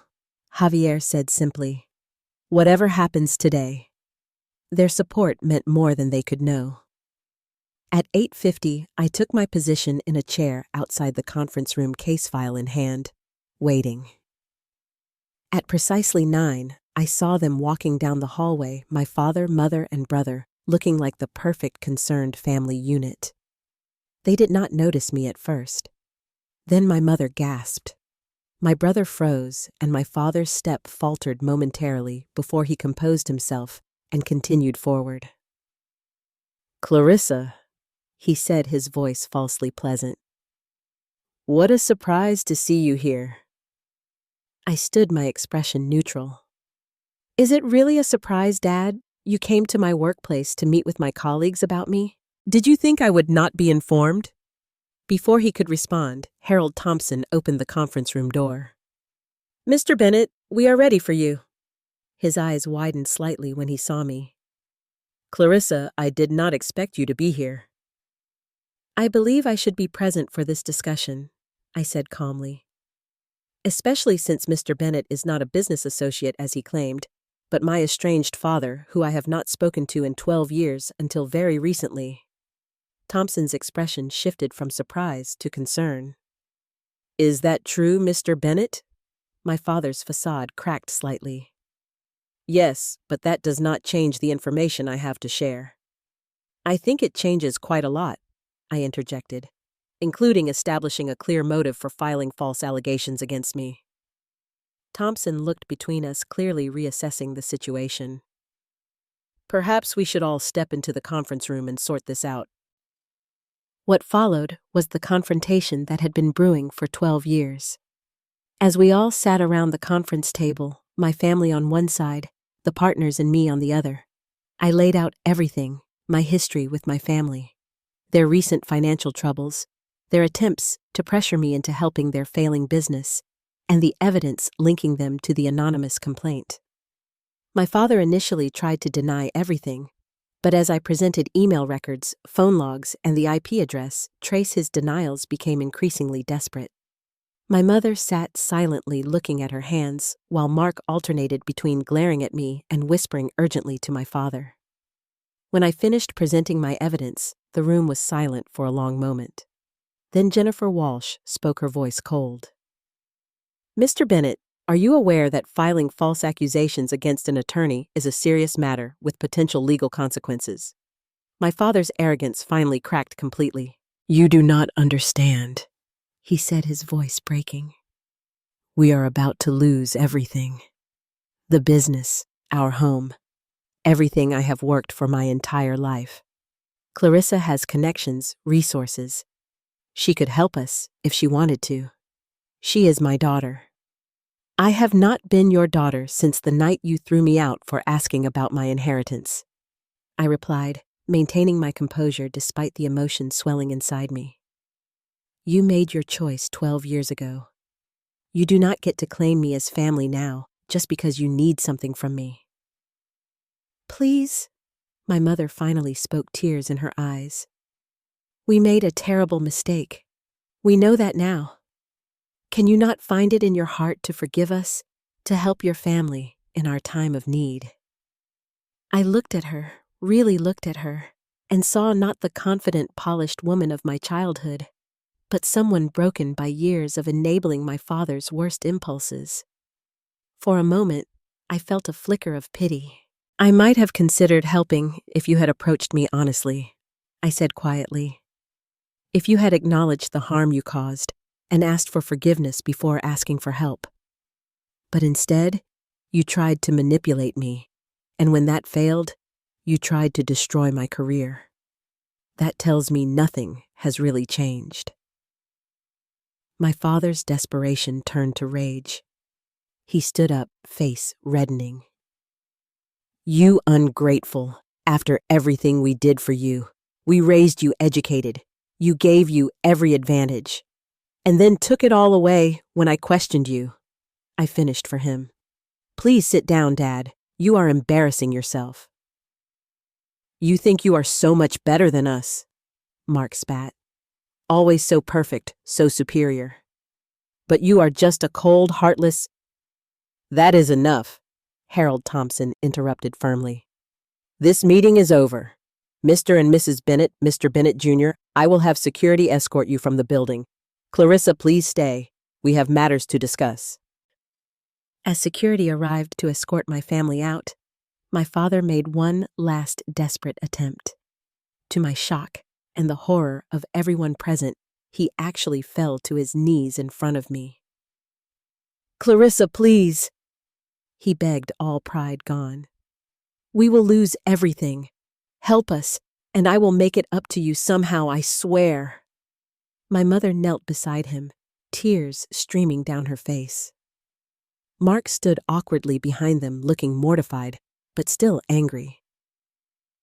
Javier said simply. Whatever happens today. Their support meant more than they could know. At 8:50, I took my position in a chair outside the conference room, case file in hand, waiting. At precisely 9, I saw them walking down the hallway, my father, mother, and brother, looking like the perfect concerned family unit. They did not notice me at first. Then my mother gasped. My brother froze, and my father's step faltered momentarily before he composed himself and continued forward. Clarissa, he said, his voice falsely pleasant. What a surprise to see you here. I stood, my expression neutral. Is it really a surprise, Dad? You came to my workplace to meet with my colleagues about me? Did you think I would not be informed? Before he could respond, Harold Thompson opened the conference room door. Mr. Bennett, we are ready for you. His eyes widened slightly when he saw me. Clarissa, I did not expect you to be here. I believe I should be present for this discussion, I said calmly. especially since Mr. Bennett is not a business associate as he claimed, but my estranged father, who I have not spoken to in 12 years until very recently. Thompson's expression shifted from surprise to concern. Is that true, Mr. Bennett? My father's facade cracked slightly. Yes, but that does not change the information I have to share. I think it changes quite a lot, I interjected, including establishing a clear motive for filing false allegations against me. Thompson looked between us, clearly reassessing the situation. Perhaps we should all step into the conference room and sort this out. What followed was the confrontation that had been brewing for 12 years. As we all sat around the conference table, my family on one side, the partners and me on the other, I laid out everything, my history with my family, their recent financial troubles, their attempts to pressure me into helping their failing business, and the evidence linking them to the anonymous complaint. My father initially tried to deny everything, but as I presented email records, phone logs, and the IP address, his denials became increasingly desperate. My mother sat silently looking at her hands, while Mark alternated between glaring at me and whispering urgently to my father. When I finished presenting my evidence, the room was silent for a long moment. Then Jennifer Walsh spoke, her voice cold. Mr. Bennett, are you aware that filing false accusations against an attorney is a serious matter with potential legal consequences? My father's arrogance finally cracked completely. You do not understand, he said, his voice breaking. We are about to lose everything. The business, our home, everything I have worked for my entire life. Clarissa has connections, resources. She could help us if she wanted to. She is my daughter. I have not been your daughter since the night you threw me out for asking about my inheritance, I replied, maintaining my composure despite the emotion swelling inside me. You made your choice 12 years ago. You do not get to claim me as family now just because you need something from me. Please, my mother finally spoke, tears in her eyes. We made a terrible mistake. We know that now. Can you not find it in your heart to forgive us, to help your family in our time of need? I looked at her, really looked at her, and saw not the confident, polished woman of my childhood, but someone broken by years of enabling my father's worst impulses. For a moment, I felt a flicker of pity. I might have considered helping if you had approached me honestly, I said quietly. If you had acknowledged the harm you caused and asked for forgiveness before asking for help. But instead, you tried to manipulate me, and when that failed, you tried to destroy my career. That tells me nothing has really changed. My father's desperation turned to rage. He stood up, face reddening. You ungrateful, after everything we did for you. We raised you educated. You gave you every advantage. And then took it all away when I questioned you. I finished for him. Please sit down, Dad. You are embarrassing yourself. You think you are so much better than us, Mark spat. Always so perfect, so superior. But you are just a cold, heartless... That is enough, Harold Thompson interrupted firmly. This meeting is over. Mr. and Mrs. Bennett, Mr. Bennett Jr., I will have security escort you from the building. Clarissa, please stay. We have matters to discuss. As security arrived to escort my family out, my father made one last desperate attempt. To my shock and the horror of everyone present, he actually fell to his knees in front of me. Clarissa, please, he begged, all pride gone. We will lose everything. Help us, and I will make it up to you somehow, I swear. My mother knelt beside him, tears streaming down her face. Mark stood awkwardly behind them, looking mortified, but still angry.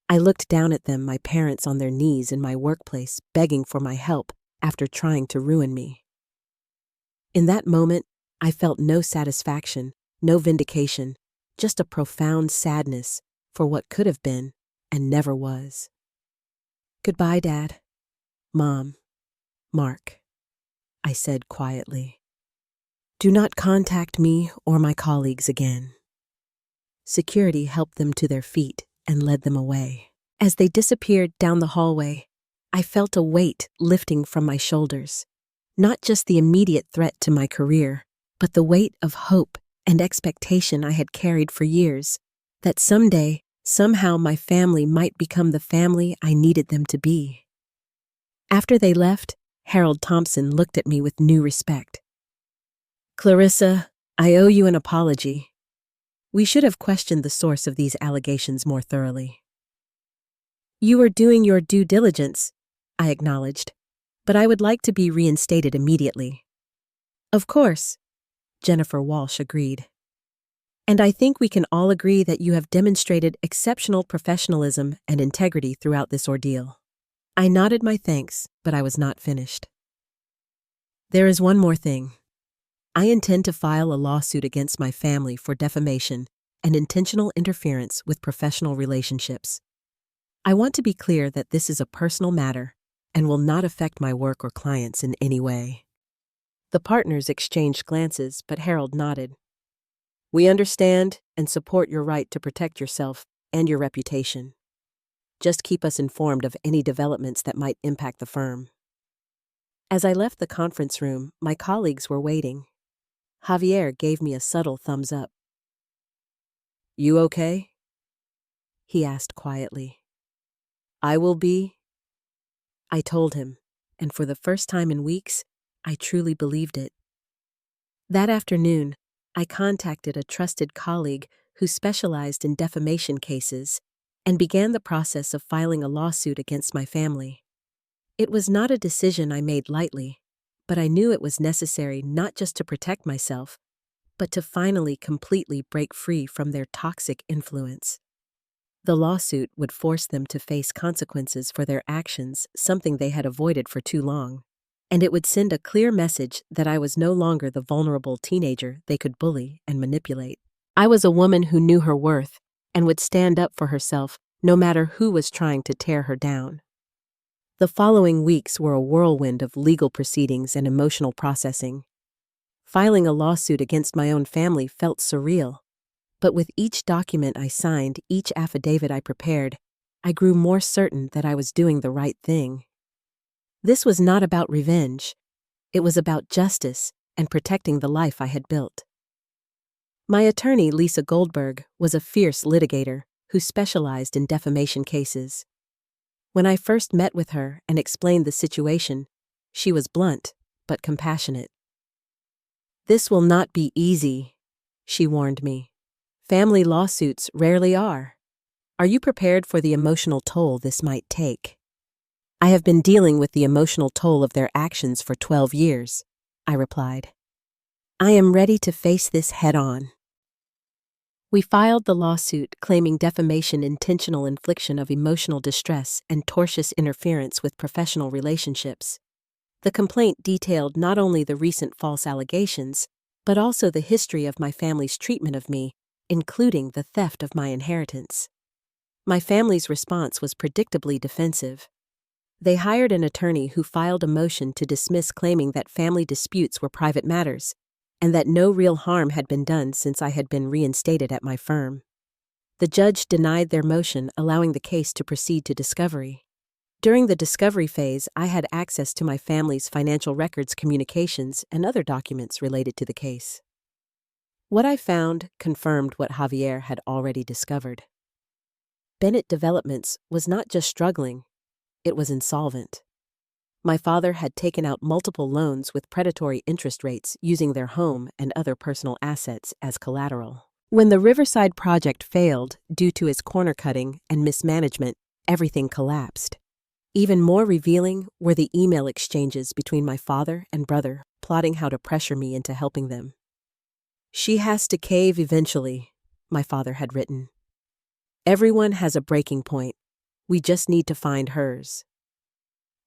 I looked down at them, my parents on their knees in my workplace, begging for my help after trying to ruin me. In that moment, I felt no satisfaction, no vindication, just a profound sadness for what could have been and never was. Goodbye, Dad. Mom. Mark, I said quietly. Do not contact me or my colleagues again. Security helped them to their feet and led them away. As they disappeared down the hallway, I felt a weight lifting from my shoulders. Not just the immediate threat to my career, but the weight of hope and expectation I had carried for years, that someday, somehow my family might become the family I needed them to be. After they left, Harold Thompson looked at me with new respect. Clarissa, I owe you an apology. We should have questioned the source of these allegations more thoroughly. You were doing your due diligence, I acknowledged, but I would like to be reinstated immediately. Of course, Jennifer Walsh agreed. And I think we can all agree that you have demonstrated exceptional professionalism and integrity throughout this ordeal. I nodded my thanks, but I was not finished. There is one more thing. I intend to file a lawsuit against my family for defamation and intentional interference with professional relationships. I want to be clear that this is a personal matter and will not affect my work or clients in any way. The partners exchanged glances, but Harold nodded. We understand and support your right to protect yourself and your reputation. Just keep us informed of any developments that might impact the firm. As I left the conference room, my colleagues were waiting. Javier gave me a subtle thumbs up. You okay? He asked quietly. I will be. I told him, and for the first time in weeks, I truly believed it. That afternoon, I contacted a trusted colleague who specialized in defamation cases and began the process of filing a lawsuit against my family. It was not a decision I made lightly, but I knew it was necessary not just to protect myself, but to finally completely break free from their toxic influence. The lawsuit would force them to face consequences for their actions, something they had avoided for too long, and it would send a clear message that I was no longer the vulnerable teenager they could bully and manipulate. I was a woman who knew her worth and would stand up for herself no matter who was trying to tear her down. The following weeks were a whirlwind of legal proceedings and emotional processing. Filing a lawsuit against my own family felt surreal, but with each document I signed, each affidavit I prepared, I grew more certain that I was doing the right thing. This was not about revenge. It was about justice and protecting the life I had built. My attorney, Lisa Goldberg, was a fierce litigator who specialized in defamation cases. When I first met with her and explained the situation, she was blunt but compassionate. This will not be easy, she warned me. Family lawsuits rarely are. Are you prepared for the emotional toll this might take? I have been dealing with the emotional toll of their actions for 12 years, I replied. I am ready to face this head-on. We filed the lawsuit claiming defamation, intentional infliction of emotional distress, and tortious interference with professional relationships. The complaint detailed not only the recent false allegations, but also the history of my family's treatment of me, including the theft of my inheritance. My family's response was predictably defensive. They hired an attorney who filed a motion to dismiss, claiming that family disputes were private matters and that no real harm had been done since I had been reinstated at my firm. The judge denied their motion, allowing the case to proceed to discovery. During the discovery phase, I had access to my family's financial records, communications, and other documents related to the case. What I found confirmed what Javier had already discovered. Bennett Developments was not just struggling, it was insolvent. My father had taken out multiple loans with predatory interest rates, using their home and other personal assets as collateral. When the Riverside project failed due to his corner cutting and mismanagement, everything collapsed. Even more revealing were the email exchanges between my father and brother, plotting how to pressure me into helping them. She has to cave eventually, my father had written. Everyone has a breaking point. We just need to find hers.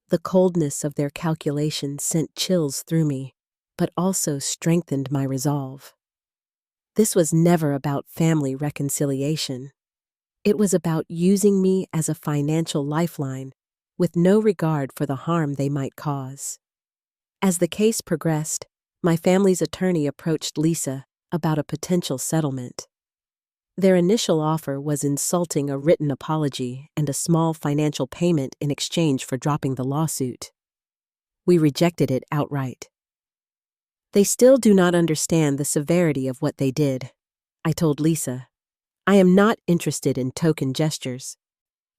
The coldness of their calculations sent chills through me, but also strengthened my resolve. This was never about family reconciliation. It was about using me as a financial lifeline, with no regard for the harm they might cause. As the case progressed, My family's attorney approached Lisa about a potential settlement. Their initial offer was insulting a written apology and a small financial payment in exchange for dropping the lawsuit. We rejected it outright. They still do not understand the severity of what they did, I told Lisa. I am not interested in token gestures.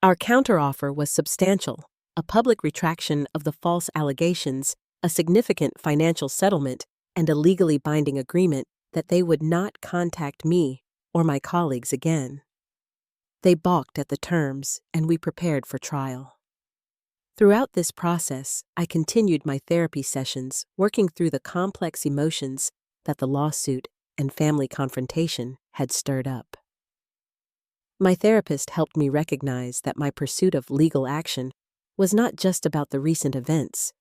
Our counteroffer was substantial: a public retraction of the false allegations, a significant financial settlement, and a legally binding agreement that they would not contact me or my colleagues again. They balked at the terms, and we prepared for trial. Throughout this process, I continued my therapy sessions, working through the complex emotions that the lawsuit and family confrontation had stirred up. My therapist helped me recognize that my pursuit of legal action was not just about the recent events,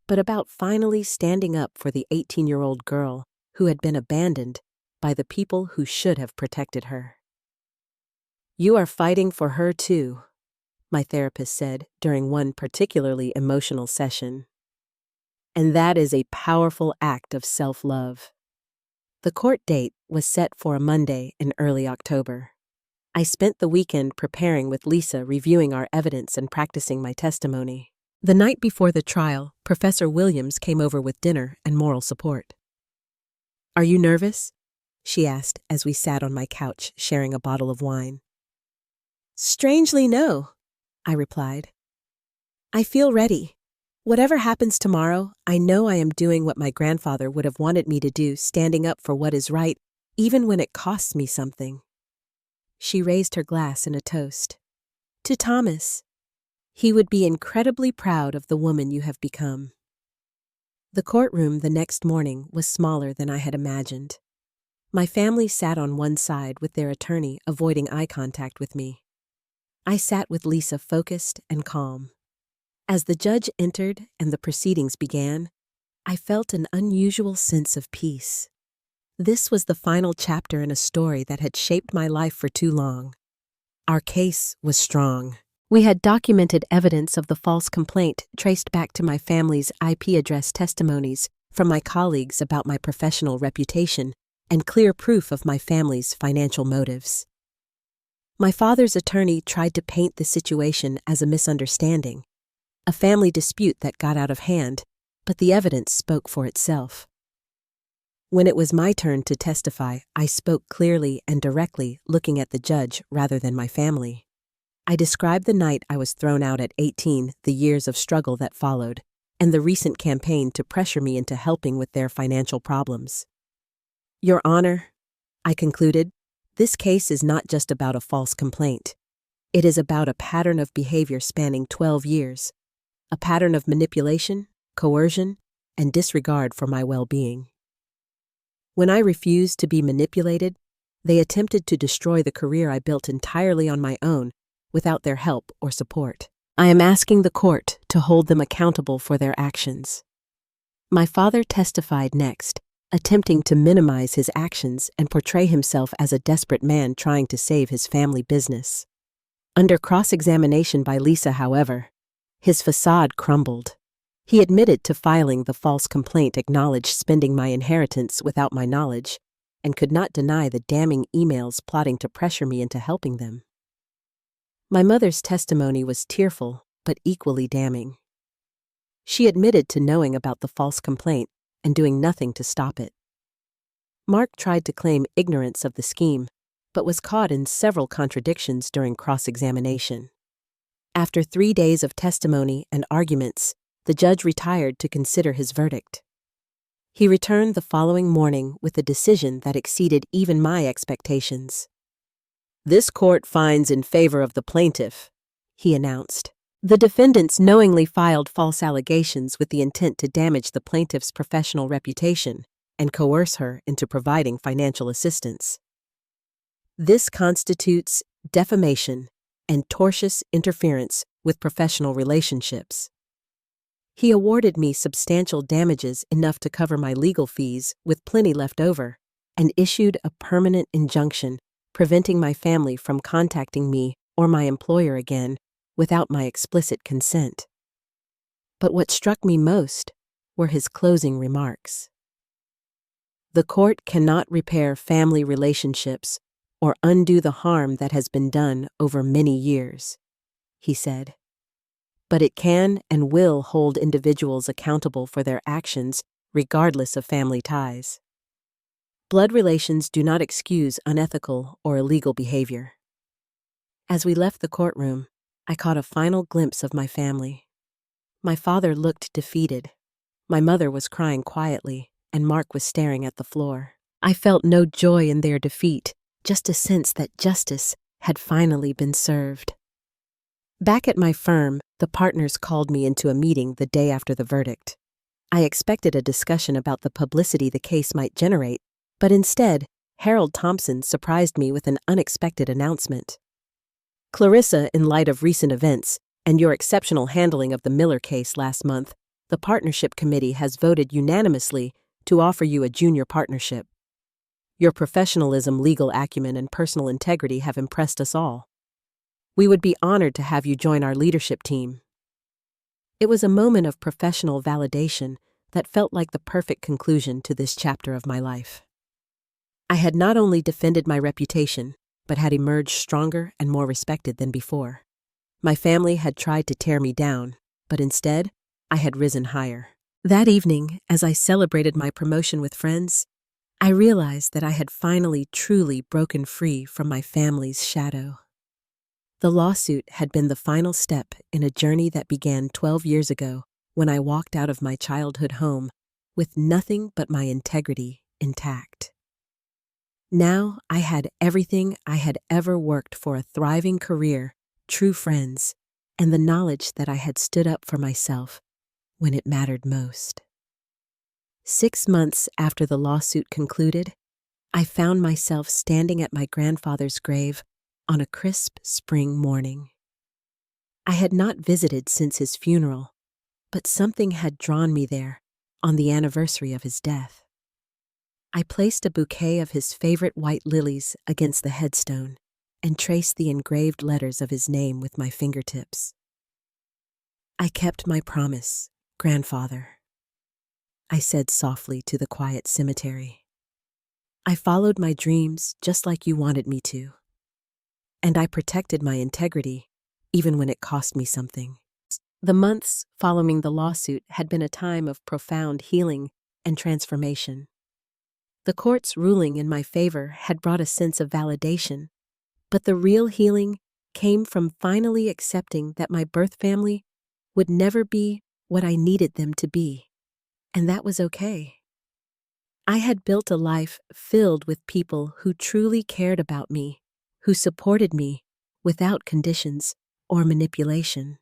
but about finally standing up for the 18-year-old girl who had been abandoned by the people who should have protected her. "You are fighting for her too," my therapist said during one particularly emotional session. "And that is a powerful act of self-love." The court date was set for a Monday in early October. I spent the weekend preparing with Lisa, reviewing our evidence and practicing my testimony. The night before the trial, Professor Williams came over with dinner and moral support. "Are you nervous?" she asked as we sat on my couch sharing a bottle of wine. "Strangely, no," I replied. "I feel ready. Whatever happens tomorrow, I know I am doing what my grandfather would have wanted me to do, standing up for what is right, even when it costs me something." She raised her glass in a toast. "To Thomas. He would be incredibly proud of the woman you have become." The courtroom the next morning was smaller than I had imagined. My family sat on one side with their attorney avoiding eye contact with me. I sat with Lisa, focused and calm. As the judge entered and the proceedings began, I felt an unusual sense of peace. This was the final chapter in a story that had shaped my life for too long. Our case was strong. We had documented evidence of the false complaint traced back to my family's IP address, testimonies from my colleagues about my professional reputation, and clear proof of my family's financial motives. My father's attorney tried to paint the situation as a misunderstanding, a family dispute that got out of hand, but the evidence spoke for itself. When it was my turn to testify, I spoke clearly and directly, looking at the judge rather than my family. I described the night I was thrown out at 18, the years of struggle that followed, and the recent campaign to pressure me into helping with their financial problems. "Your Honor," I concluded, "this case is not just about a false complaint. It is about a pattern of behavior spanning 12 years, a pattern of manipulation, coercion, and disregard for my well-being. When I refused to be manipulated, they attempted to destroy the career I built entirely on my own, without their help or support. I am asking the court to hold them accountable for their actions." My father testified next, attempting to minimize his actions and portray himself as a desperate man trying to save his family business. Under cross-examination by Lisa, however, his facade crumbled. He admitted to filing the false complaint, acknowledged spending my inheritance without my knowledge, and could not deny the damning emails plotting to pressure me into helping them. My mother's testimony was tearful but equally damning. She admitted to knowing about the false complaint and doing nothing to stop it. Mark tried to claim ignorance of the scheme, but was caught in several contradictions during cross-examination. After 3 days of testimony and arguments, the judge retired to consider his verdict. He returned the following morning with a decision that exceeded even my expectations. "This court finds in favor of the plaintiff," he announced. "The defendants knowingly filed false allegations with the intent to damage the plaintiff's professional reputation and coerce her into providing financial assistance. This constitutes defamation and tortious interference with professional relationships." He awarded me substantial damages, enough to cover my legal fees with plenty left over, and issued a permanent injunction preventing my family from contacting me or my employer again without my explicit consent. But what struck me most were his closing remarks. The court cannot repair family relationships or undo the harm that has been done over many years, he said. But it can and will hold individuals accountable for their actions regardless of family ties. Blood relations do not excuse unethical or illegal behavior. As we left the courtroom, I caught a final glimpse of my family. My father looked defeated. My mother was crying quietly, and Mark was staring at the floor. I felt no joy in their defeat, just a sense that justice had finally been served. Back at my firm, the partners called me into a meeting the day after the verdict. I expected a discussion about the publicity the case might generate, but instead, Harold Thompson surprised me with an unexpected announcement. Clarissa, in light of recent events and your exceptional handling of the Miller case last month, the partnership committee has voted unanimously to offer you a junior partnership. Your professionalism, legal acumen, and personal integrity have impressed us all. We would be honored to have you join our leadership team. It was a moment of professional validation that felt like the perfect conclusion to this chapter of my life. I had not only defended my reputation, but had emerged stronger and more respected than before. My family had tried to tear me down, but instead, I had risen higher. That evening, as I celebrated my promotion with friends, I realized that I had finally truly broken free from my family's shadow. The lawsuit had been the final step in a journey that began 12 years ago when I walked out of my childhood home with nothing but my integrity intact. Now I had everything I had ever worked for: a thriving career, true friends, and the knowledge that I had stood up for myself when it mattered most. 6 months after the lawsuit concluded, I found myself standing at my grandfather's grave on a crisp spring morning. I had not visited since his funeral, but something had drawn me there on the anniversary of his death. I placed a bouquet of his favorite white lilies against the headstone and traced the engraved letters of his name with my fingertips. I kept my promise, grandfather, I said softly to the quiet cemetery. I followed my dreams just like you wanted me to. And I protected my integrity, even when it cost me something. The months following the lawsuit had been a time of profound healing and transformation. The court's ruling in my favor had brought a sense of validation, but the real healing came from finally accepting that my birth family would never be what I needed them to be, and that was okay. I had built a life filled with people who truly cared about me, who supported me without conditions or manipulation.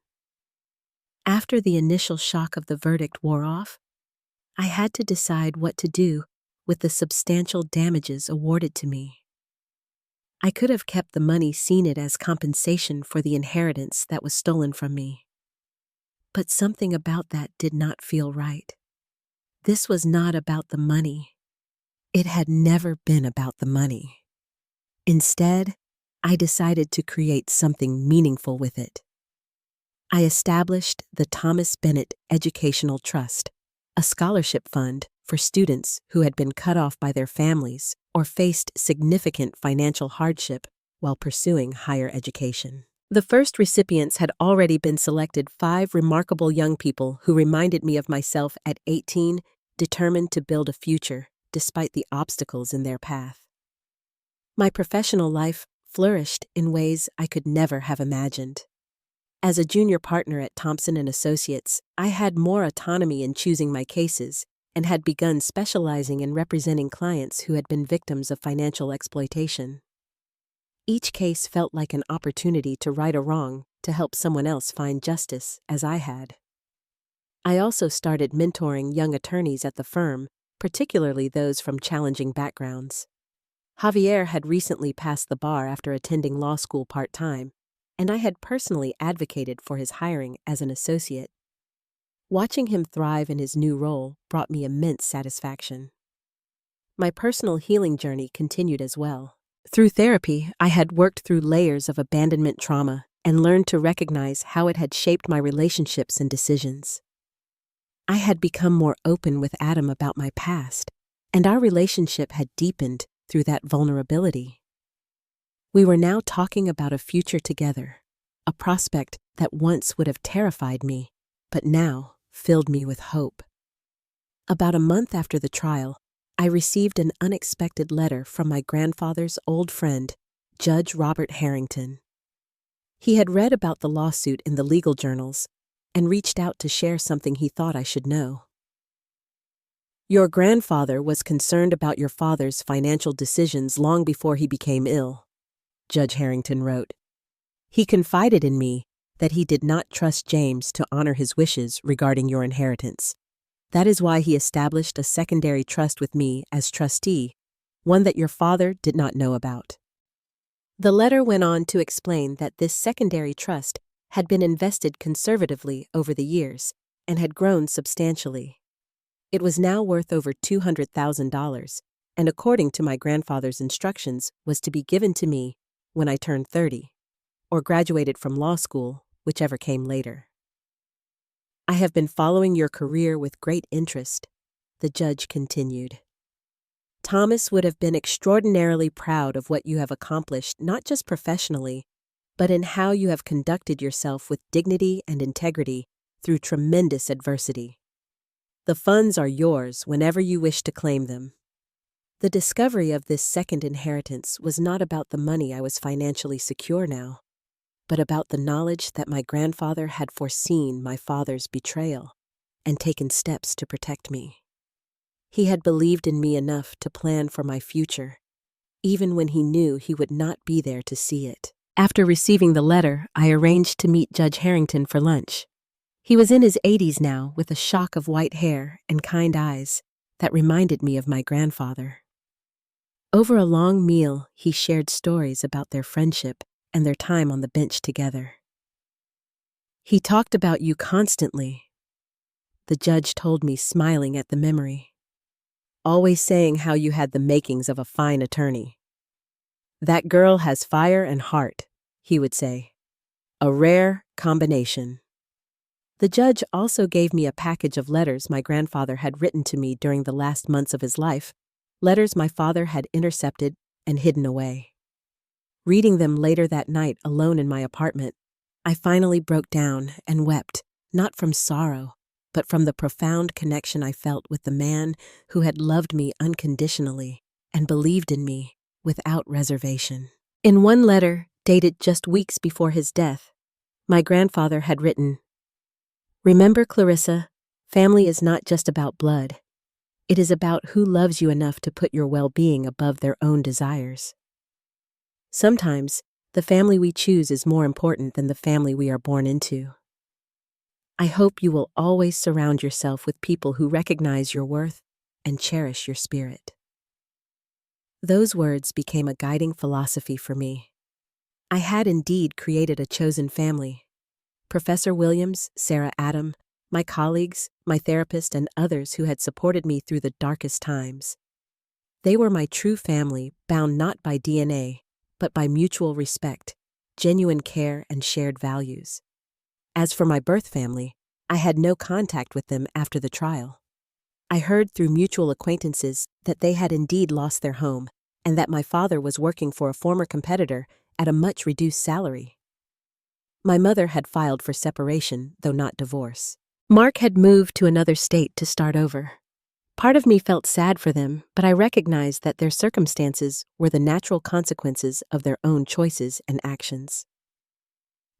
After the initial shock of the verdict wore off, I had to decide what to do with the substantial damages awarded to me. I could have kept the money, seen it as compensation for the inheritance that was stolen from me. But something about that did not feel right. This was not about the money. It had never been about the money. Instead, I decided to create something meaningful with it. I established the Thomas Bennett Educational Trust, a scholarship fund for students who had been cut off by their families or faced significant financial hardship while pursuing higher education. The first recipients had already been selected: 5 remarkable young people who reminded me of myself at 18, determined to build a future despite the obstacles in their path. My professional life flourished in ways I could never have imagined. As a junior partner at Thompson & Associates, I had more autonomy in choosing my cases and had begun specializing in representing clients who had been victims of financial exploitation. Each case felt like an opportunity to right a wrong, to help someone else find justice, as I had. I also started mentoring young attorneys at the firm, particularly those from challenging backgrounds. Javier had recently passed the bar after attending law school part-time, and I had personally advocated for his hiring as an associate. Watching him thrive in his new role brought me immense satisfaction. My personal healing journey continued as well. Through therapy, I had worked through layers of abandonment trauma and learned to recognize how it had shaped my relationships and decisions. I had become more open with Adam about my past and our relationship had deepened through that vulnerability. We were now talking about a future together, a prospect that once would have terrified me, but now filled me with hope. About a month after the trial, I received an unexpected letter from my grandfather's old friend, Judge Robert Harrington. He had read about the lawsuit in the legal journals and reached out to share something he thought I should know. "Your grandfather was concerned about your father's financial decisions long before he became ill," Judge Harrington wrote. "He confided in me that he did not trust James to honor his wishes regarding your inheritance. That is why he established a secondary trust with me as trustee, one that your father did not know about." The letter went on to explain that this secondary trust had been invested conservatively over the years and had grown substantially. It was now worth over $200,000, and according to my grandfather's instructions, was to be given to me when I turned 30, or graduated from law school, whichever came later. "I have been following your career with great interest," the judge continued. "Thomas would have been extraordinarily proud of what you have accomplished, not just professionally, but in how you have conducted yourself with dignity and integrity through tremendous adversity. The funds are yours whenever you wish to claim them." The discovery of this second inheritance was not about the money I was financially secure now, but about the knowledge that my grandfather had foreseen my father's betrayal and taken steps to protect me. He had believed in me enough to plan for my future, even when he knew he would not be there to see it. After receiving the letter, I arranged to meet Judge Harrington for lunch. He was in his 80s now, with a shock of white hair and kind eyes that reminded me of my grandfather. Over a long meal, he shared stories about their friendship and their time on the bench together. "He talked about you constantly," the judge told me, smiling at the memory. "Always saying how you had the makings of a fine attorney. 'That girl has fire and heart,' he would say. 'A rare combination.'" The judge also gave me a package of letters my grandfather had written to me during the last months of his life, letters my father had intercepted and hidden away. Reading them later that night alone in my apartment, I finally broke down and wept, not from sorrow, but from the profound connection I felt with the man who had loved me unconditionally and believed in me without reservation. In one letter, dated just weeks before his death, my grandfather had written, "Remember, Clarissa, family is not just about blood. It is about who loves you enough to put your well-being above their own desires. Sometimes, the family we choose is more important than the family we are born into. I hope you will always surround yourself with people who recognize your worth and cherish your spirit." Those words became a guiding philosophy for me. I had indeed created a chosen family. Professor Williams, Sarah Adam, my colleagues, my therapist, and others who had supported me through the darkest times. They were my true family, bound not by DNA, but by mutual respect, genuine care, and shared values. As for my birth family, I had no contact with them after the trial. I heard through mutual acquaintances that they had indeed lost their home, and that my father was working for a former competitor at a much reduced salary. My mother had filed for separation, though not divorce. Mark had moved to another state to start over. Part of me felt sad for them, but I recognized that their circumstances were the natural consequences of their own choices and actions.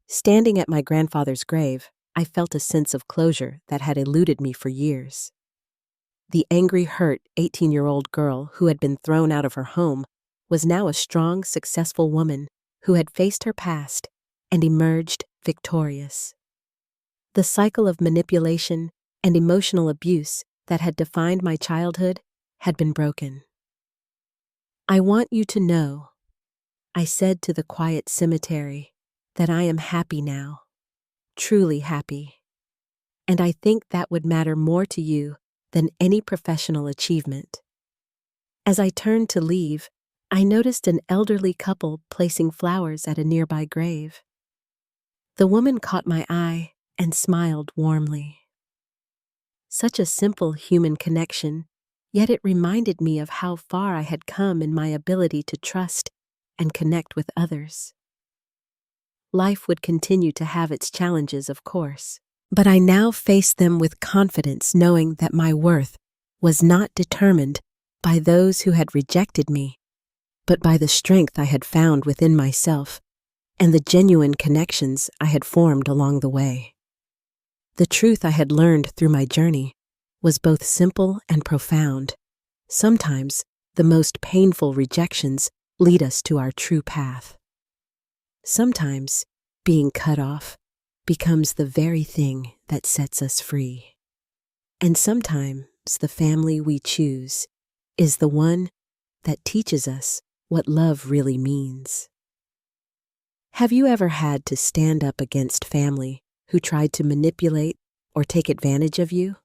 Standing at my grandfather's grave, I felt a sense of closure that had eluded me for years. The angry, hurt 18-year-old girl who had been thrown out of her home was now a strong, successful woman who had faced her past and emerged victorious. The cycle of manipulation and emotional abuse that had defined my childhood had been broken. "I want you to know," I said to the quiet cemetery, "that I am happy now, truly happy. And I think that would matter more to you than any professional achievement." As I turned to leave, I noticed an elderly couple placing flowers at a nearby grave. The woman caught my eye and smiled warmly. Such a simple human connection, Yet it reminded me of how far I had come in my ability to trust and connect with others. Life would continue to have its challenges, of course, but I now faced them with confidence, knowing that my worth was not determined by those who had rejected me, but by the strength I had found within myself and the genuine connections I had formed along the way. The truth I had learned through my journey was both simple and profound. Sometimes the most painful rejections lead us to our true path. Sometimes being cut off becomes the very thing that sets us free. And sometimes the family we choose is the one that teaches us what love really means. Have you ever had to stand up against family who tried to manipulate or take advantage of you?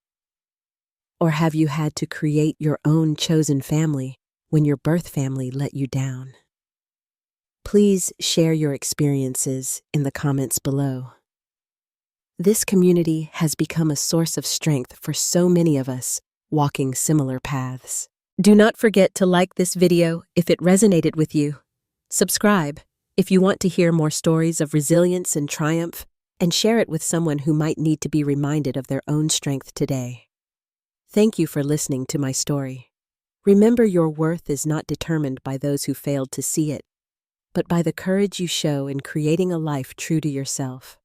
Or have you had to create your own chosen family when your birth family let you down? Please share your experiences in the comments below. This community has become a source of strength for so many of us walking similar paths. Do not forget to like this video if it resonated with you. Subscribe if you want to hear more stories of resilience and triumph, and share it with someone who might need to be reminded of their own strength today. Thank you for listening to my story. Remember, your worth is not determined by those who failed to see it, but by the courage you show in creating a life true to yourself.